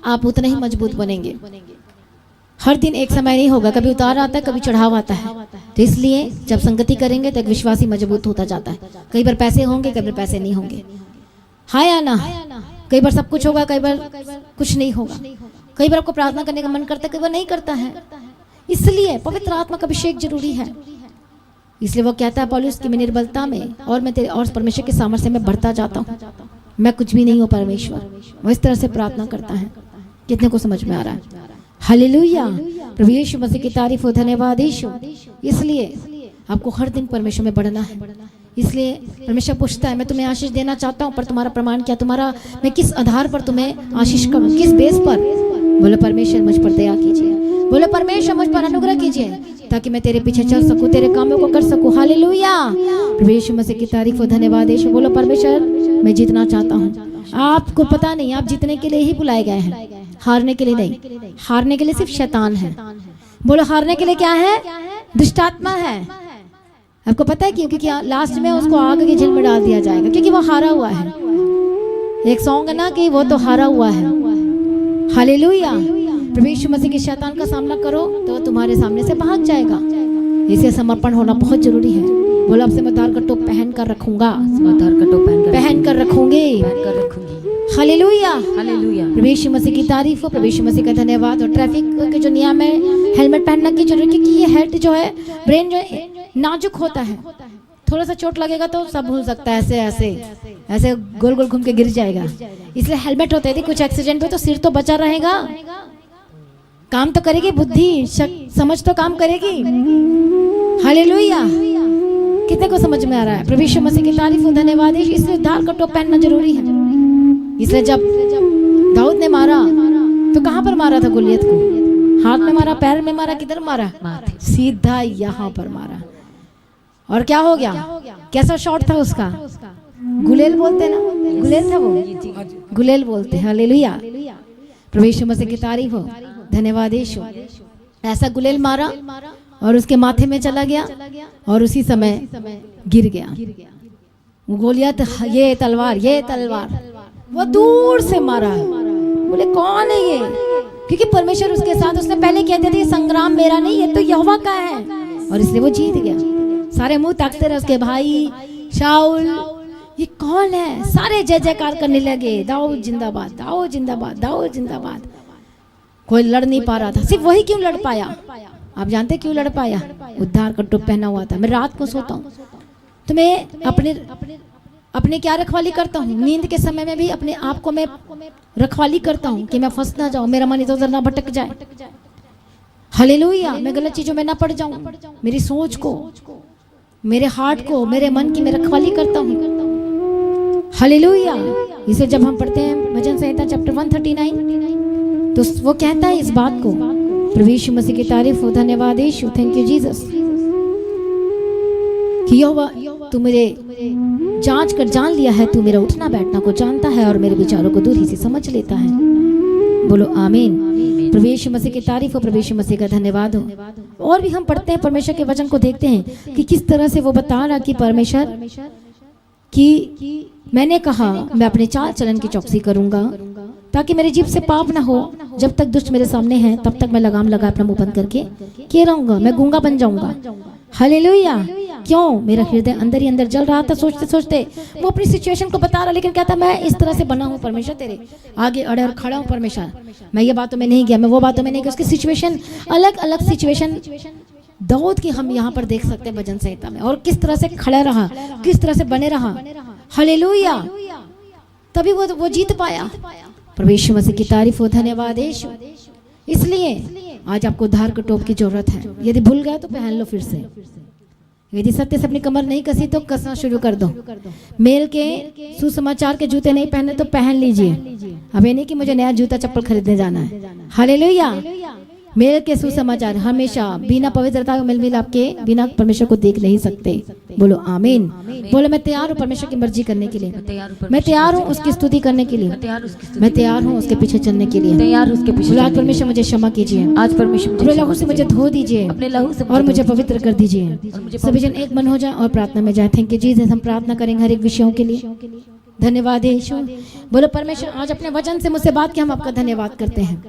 आप उतने ही मजबूत बनेंगे। हर दिन एक समय नहीं होगा, कभी उतार आता है, कभी चढ़ाव आता है। तो इसलिए जब संगति करेंगे तो एक विश्वासी मजबूत होता जाता है। कई बार पैसे होंगे, कई बार पैसे नहीं होंगे, हाँ या ना? कई बार सब कुछ होगा, कई बार कुछ नहीं होगा। कई बार आपको प्रार्थना करने का मन करता है, कई बार नहीं करता है। इसलिए पवित्र आत्मा का अभिषेक जरूरी है। इसलिए वो कहता है पौलुस कि मैं निर्बलता में और मैं तेरे और परमेश्वर के सामर्थ्य में बढ़ता जाता हूँ, मैं कुछ भी नहीं हूँ परमेश्वर। वो इस तरह से प्रार्थना करता है। कितने को समझ में आ रहा है? हालेलुया। प्रभु यीशु मसीह की तारीफ हो, धन्यवाद यीशु। इसलिए आपको हर दिन परमेश्वर में बढ़ना है। इसलिए परमेश्वर पूछता है मैं तुम्हें आशीष देना चाहता हूँ, पर तुम्हारा प्रमाण क्या? तुम्हारा मैं किस आधार पर तुम्हें आशीष करूँ, किस बेस पर? बोले परमेश्वर मुझ पर दया कीजिए, बोले परमेश्वर मुझ पर अनुग्रह कीजिए, ताकि मैं तेरे पीछे चल सकूं, तेरे कामों को कर सकूं। हालेलुया। प्रभु यीशु मसीह की तारीफ हो, धन्यवाद यीशु। बोलो परमेश्वर मैं जीतना चाहता हूँ। आपको पता नहीं, आप जीतने के लिए ही बुलाए गए हैं, हारने के लिए नहीं। हारने के लिए सिर्फ शैतान है। बोलो हारने के लिए क्या है? दुष्ट आत्मा है। आपको पता है क्यों? क्योंकि लास्ट में उसको आग की झील में डाल दिया जाएगा, क्योंकि वो हारा हुआ है। एक सॉन्ग है ना कि वो तो हारा हुआ है। हालेलुया। प्रभु यीशु मसीह के शैतान का सामना करो तो तुम्हारे सामने से भाग जाएगा। इसे समर्पण होना बहुत जरूरी है। बोलो आपसे मैं उद्धार का टोप पहन कर रखूंगा, उद्धार का टोप पहन कर रखूंगी। हालेलुया। हालेलुया। प्रभु यीशु मसीह की तारीफ हो, प्रभु यीशु मसीह का धन्यवाद। और ट्रैफिक के जो नियम है, हेलमेट पहनना की जरूरत, क्योंकि ये हेड जो है, ब्रेन जो है नाजुक होता है। थोड़ा सा चोट लगेगा तो सब भूल सकता है, ऐसे ऐसे ऐसे गोल गोल घूम के गिर जाएगा। इसलिए हेलमेट होते थे। कुछ एक्सीडेंट पे तो सिर तो बचा रहेगा, काम तो करेगी बुद्धि, समझ तो काम करेगी। हालेलुया। कितने को समझ में आ रहा है? प्रभु यीशु मसीह की तारीफ हो, धन्यवाद। इसलिए उद्धार का टोप पहनना जरूरी है। इसलिए जब दाऊद ने मारा तो कहाँ पर मारा था? गोलियत को हाथ में मारा, पैर में मारा, किधर मारा? सीधा यहाँ पर मारा। और क्या हो गया? कैसा शॉट था उसका? गुलेल बोलते ना, गुलेल था वो, गुलेल बोलते हैं। हालेलुया। प्रभु यीशु मसीह की तारीफ हो, धन्यवाद यीशु। ऐसा गुलेल मारा और उसके माथे में चला गया और उसी समय गिर गया। गोलियत ये तलवार, ये तलवार, वो दूर से मारा। बोले कौन है ये? क्योंकि परमेश्वर उसके साथ, उसने पहले कहते थे संग्राम मेरा नहीं, ये तो यहोवा का है। और इसलिए वो जीत गया। सारे मुंह ताकते रहे उसके भाई शाऊल, ये कौन है? सारे जय जयकार करने लगे, दाऊद जिंदाबाद, दाऊद जिंदाबाद, दाऊद जिंदाबाद। कोई लड़ नहीं पा रहा था। सिर्फ वही क्यों लड़ पाया? आप जानते क्यों लड़ पाया? उद्धार का टोप पहना हुआ था। मैं रात को सोता हूँ तो मैं अपने क्या रखवाली करता हूँ? नींद के समय में भी अपने आप को मैं रखवाली करता हूँ कि मैं फंस ना जाऊँ, मेरा मन इधर उधर ना भटक जाए। हालेलुया। मैं गलत चीजों में ना पड़ जाऊँ। मेरी सोच को, मेरे हार्ट को, मेरे मन की मैं रखवाली करता हूँ। हालेलुया। इसे जब हम पढ़ते हैं भजन संहिता चैप्टर 139 तो वो कहता है इस बात को प्रभु यीशु मसीह की तारीफ हो, धन्यवाद यीशु, थैंक यू जीसस। कि यहोवा तू मेरे जांच कर जान लिया है, तू मेरा उठना बैठना को जानता है और मेरे विचारों को दूर ही से समझ लेता है। बोलो आमीन। प्रभु यीशु मसीह की तारीफ हो, प्रभु यीशु मसीह का धन्यवाद हो। और भी हम पढ़ते हैं परमेश्वर के वचन को, देखते हैं कि किस तरह से वो बता रहा कि परमेश्वर कि मैंने कहा मैं अपने चाल चलन की चौकसी करूंगा ताकि मेरे जीभ से पाप ना हो। जब तक दुष्ट मेरे सामने हैं तब तक मैं लगाम लगा अपना मुंह बंद करके किए रहूंगा, मैं गूंगा बन जाऊंगा। हालेलुया। क्यों? मेरा हृदय अंदर ही अंदर जल रहा था सोचते सोचते। वो अपनी सिचुएशन को बता रहा, लेकिन कहता मैं इस तरह से बना हूँ परमेश्वर, तेरे आगे अड़े और खड़ा हूँ परमेश्वर। मैं ये बातों में नहीं गया, मैं वो बातों में नहीं गया। उसकी सिचुएशन अलग अलग सिचुएशन दाऊद की हम यहाँ पर देख सकते हैं भजन संहिता में, और किस तरह से खड़ा रहा, किस तरह से बने रहा। हालेलुया। तभी वो जीत पाया। प्रभु यीशु मसीह की तारीफ हो, धन्यवाद यीशु। इसलिए आज आपको उद्धार के टोप की जरूरत है। यदि भूल गए तो पहन लो फिर से। यदि सत्य से अपनी कमर नहीं कसी तो कसना शुरू कर दो। मेल के सुसमाचार के जूते नहीं पहने तो पहन लीजिए। अब ये नहीं कि मुझे नया जूता चप्पल खरीदने जाना है। हालेलुया। मेल के सुसमाचार हमेशा बिना पवित्रता मेल मिलाप के बिना परमेश्वर को देख नहीं सकते। बोलो आमीन। बोलो मैं तैयार हूँ परमेश्वर की मर्जी करने के लिए, मैं तैयार हूँ उसकी स्तुति करने के लिए, मैं तैयार हूँ उसके पीछे चलने के लिए, तैयार उसके पीछे। आज परमेश्वर मुझे क्षमा कीजिए, आज परमेश्वर अपने लहू से मुझे धो दीजिए, अपने लहू से और मुझे पवित्र कर दीजिए। सभी जन एक मन हो जाए और प्रार्थना में जाए। Thank you Jesus. हम प्रार्थना करेंगे हर एक विषयों के लिए। धन्यवाद यीशु। बोलो परमेश्वर आज अपने वचन से मुझसे बात की, हम आपका धन्यवाद करते हैं।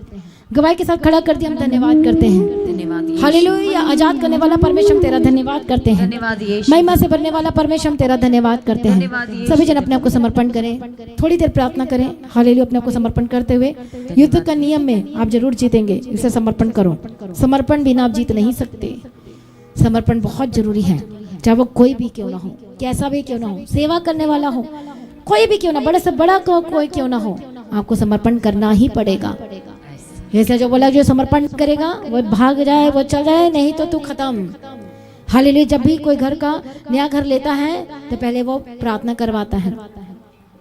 गवाही के साथ खड़ा कर दिया, हम धन्यवाद करते हैं। धन्यवाद हालेलुया। आजाद करने वाला परमेश्वर हम तेरा धन्यवाद करते हैं। धन्यवाद यीशु। महिमा से भरने वाला परमेश्वर हम तेरा धन्यवाद करते धन्यवाद हैं। यीशु। सभी जन अपने आप को समर्पण करें, थोड़ी देर प्रार्थना करें। हालेलुया। अपने आप को समर्पण करते हुए युद्ध का नियम में आप जरूर जीतेंगे, इसे समर्पण करो। समर्पण बिना आप जीत नहीं सकते। समर्पण बहुत जरूरी है, चाहे वो कोई भी क्यों ना हो, कैसा भी क्यों ना हो, सेवा करने वाला हो, कोई भी क्यों ना, बड़े से बड़ा कोई क्यों ना हो, आपको समर्पण करना ही पड़ेगा। जैसे जो बोला जो समर्पण करेगा वो भाग जाए, वो चल जाए, नहीं तो तू खत्म। हालेलुया। जब भी कोई घर का नया घर लेता है तो पहले वो प्रार्थना करवाता है।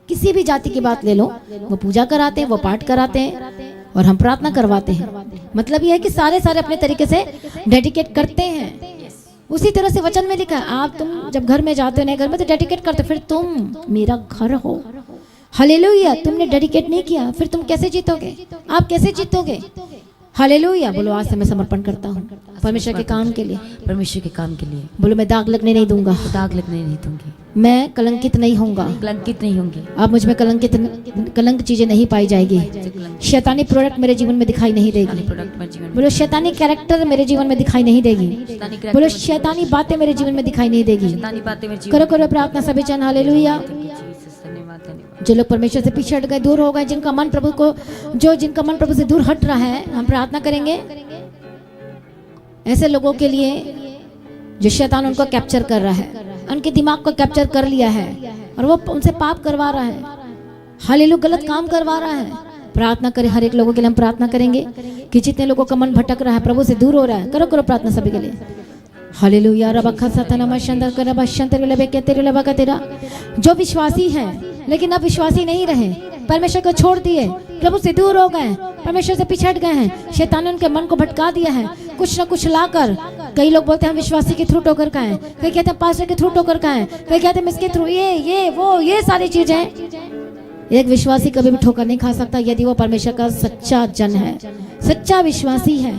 किसी भी जाति की बात ले लो, वो पूजा कराते हैं, वो पाठ कराते हैं, और हम प्रार्थना करवाते हैं। मतलब ये है कि सारे अपने तरीके से डेडिकेट करते हैं। उसी तरह से वचन में लिखा है, आप तुम जब घर में जाते हो नए घर में तो डेडिकेट करते, फिर तुम मेरा घर हो। हालेलुया। तुमने डेडिकेट नहीं किया, फिर तुम कैसे जीतोगे? आप कैसे जीतोगे? हालेलुया। बोलो आज से मैं समर्पण करता हूँ परमेश्वर के काम के लिए, परमेश्वर के काम के लिए। बोलो मैं दाग लगने नहीं दूंगा, दाग लगने नहीं दूंगी, मैं कलंकित नहीं होऊंगा, कलंकित नहीं होंगी। अब मुझ में कलंक चीजें नहीं पाई जाएगी। शैतानी प्रोडक्ट मेरे जीवन में दिखाई नहीं देगी। प्रोडक्ट मेरे जीवन में, बोलो शैतानी कैरेक्टर मेरे जीवन में दिखाई नहीं देगी। शैतानी बोलो शैतानी बातें मेरे जीवन में दिखाई नहीं देगी। शैतानी बातें मेरे जीवन करो करो प्रार्थना सभी जन। हालेलुया। जो लोग परमेश्वर से पीछे हट गए, दूर हो गए, जिनका मन प्रभु से दूर हट रहा है, हम प्रार्थना करेंगे ऐसे लोगों के लिए जो शैतान उनको कैप्चर कर रहा है, उनके दिमाग को कैप्चर कर लिया है और वो उनसे पाप करवा रहा है। हालेलुया। गलत काम करवा रहा है। प्रार्थना करें हर एक लोगों के लिए। हम प्रार्थना करेंगे कि जितने लोगों का मन भटक रहा है, प्रभु से दूर हो रहा है, करो प्रार्थना सभी के लिए। हालेलुया। जो विश्वासी हैं लेकिन अब विश्वासी नहीं रहे, परमेश्वर को छोड़ दिए, प्रभु से दूर हो गए, परमेश्वर से पिछड़ गए हैं, शैतान ने उनके मन को भटका दिया है कुछ न कुछ लाकर। कई लोग बोलते हैं हम विश्वासी के थ्रू टोकर का है, कई कहते हैं पास्टर के थ्रू टोकर का है, कई कहते हैं इसके थ्रू ये सारी चीजें। एक विश्वासी कभी भी ठोकर नहीं खा सकता यदि वो परमेश्वर का सच्चा जन है, सच्चा विश्वासी है,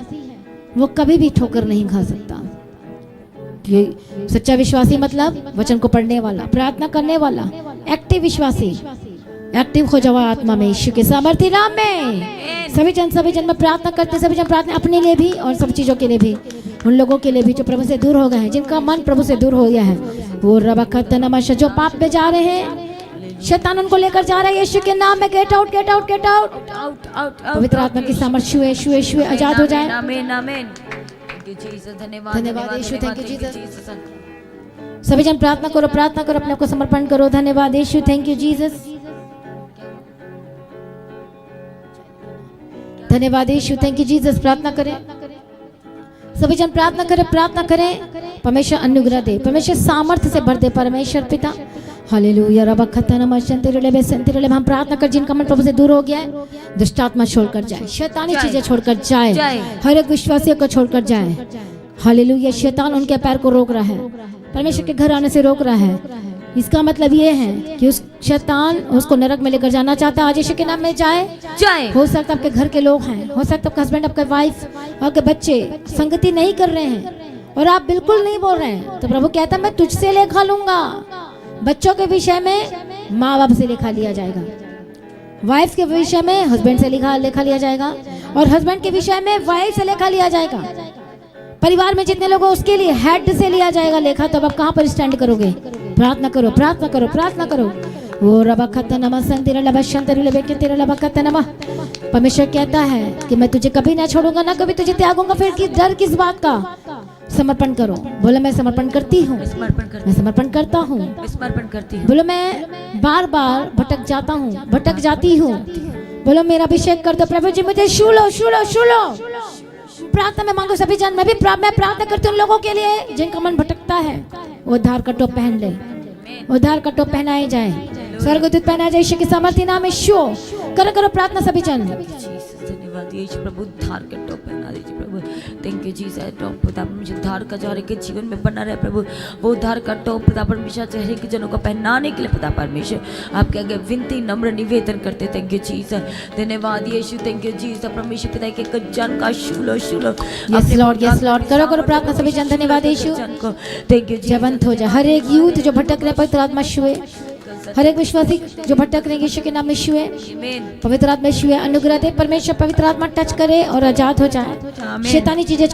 वो कभी भी ठोकर नहीं खा सकता। सच्चा विश्वासी मतलब वचन को पढ़ने वाला, प्रार्थना करने वाला, एक्टिव विश्वासी। एक्टिव हो जाओ आत्मा में, यीशु के सामर्थ्य नाम में। सभी जन में प्रार्थना करते, सभी जन प्रार्थना अपने लिए भी और सब चीजों के लिए भी, उन लोगों के लिए भी जो प्रभु से दूर हो गए हैं, जिनका मन प्रभु से दूर हो गया है। वो रबखत नमश जो पाप में जा रहे हैं, शैतान उनको लेकर जा रहा है, यीशु के नाम में get out get out get out. पवित्र आत्मा की सामर्थ्य छुए आजाद हो जाए। आमीन आमीन। धन्यवाद यीशु। Thank you Jesus. सभी जन प्रार्थना करो अपने आप को समर्पण करो। धन्यवाद यीशु। Thank you Jesus. धन्यवाद यीशु। Thank you Jesus. प्रार्थना करें सभी जन, प्रार्थना करें। परमेश्वर अनुग्रह दे, परमेश्वर सामर्थ्य से भर दे। परमेश्वर पिता हालेलुया रबखतनमशंतिरलेबेसंतिरले। हम प्रार्थना कर जिनका मन प्रभु से दूर हो गया है, दुष्ट आत्मा छोड़कर जाए, शैतानी जाए। चीजें छोड़कर जाए, जाए। हर एक विश्वासी को छोड़कर जाए। हालेलुया। शैतान उनके पैर को रोक रहा है, परमेश्वर के घर आने से रोक रहा है। इसका मतलब ये है कि उस शैतान उसको नरक में लेकर जाना चाहता है। आज यीशु के नाम में जाए। जाए। हो सकता है आपके घर के लोग हैं, हो सकता है आपका हस्बैंड, आपका वाइफ, आपके बच्चे संगति नहीं कर रहे हैं और आप बिल्कुल नहीं बोल रहे हैं, तो प्रभु कहता है मैं तुझसे लेखा लूंगा। बच्चों के विषय में माँ बाप से लेखा लिया जाएगा, वाइफ के विषय में हस्बैंड से लेखा लिया जाएगा, और हस्बैंड के विषय में वाइफ से लेखा लिया जाएगा। परिवार में जितने लोग हैं उसके लिए हेड से लिया जाएगा लेखा। तब आप कहाँ पर स्टैंड करोगे? प्रार्थना करो, प्रार्थना करो, प्रार्थना करो। ओ रबखतनमसंतिरलेबेकेतिरलेबखतनम। परमेश्वर कहता है कि मैं तुझे कभी ना छोड़ूंगा, ना कभी तुझे त्यागूंगा। फिर की डर किस बात का? समर्पण करो। बोलो मैं समर्पण करती हूँ, समर्पण करती मैं समर्पण करता हूँ। हूँ, समर्पण करती हूँ। बोलो मैं बार बार भटक जाता हूँ, भटक जाती हूँ। बोलो मेरा अभिषेक कर दो प्रभु जी, मुझे छू लो, छू लो, छू लो। प्रार्थना में मांगो सभी जन। मैं प्रार्थना करती हूँ उन लोगों के लिए जिनका मन भटकता है, उद्धार का टोप पहन ले, उद्धार का टोप पहनाए जाए, स्वर्गदूत पहनाए जाए यीशु के सामर्थ्य नाम में। शो करो, करो प्रार्थना सभी जन। धन्यवाद यीशु प्रभु, उद्धार का टॉप पहना दीजिए प्रभु। Thank you Jesus. टॉप पिता मुझे उद्धार का जो हर एक के जीवन में बना रहे प्रभु, वो उद्धार का टॉप पिता परमेश्वर से हर एक जनों को पहनाने के लिए पिता परमेश्वर आपके आगे विनती नम्र निवेदन करते। Thank you Jesus. धन्यवाद यीशु। Thank you Jesus. परमेश्वर पिता के जन का शूलो शूलो। Yes Lord, yes Lord. करो, करो प्रार्थना सभी जन। धन्यवाद यीशु। थैंक यू जीवंत हो जा हर एक यूथ जो भटक रहे, पवित्र आत्मा छुए। हर एक विश्वासी जो भटक रहे यीशु के नाम में छुए, पवित्र आत्मा छुए, अनुग्रह दे परमेश्वर। पवित्र आत्मा टच करे और आजाद हो जाए, शैतानी चीजें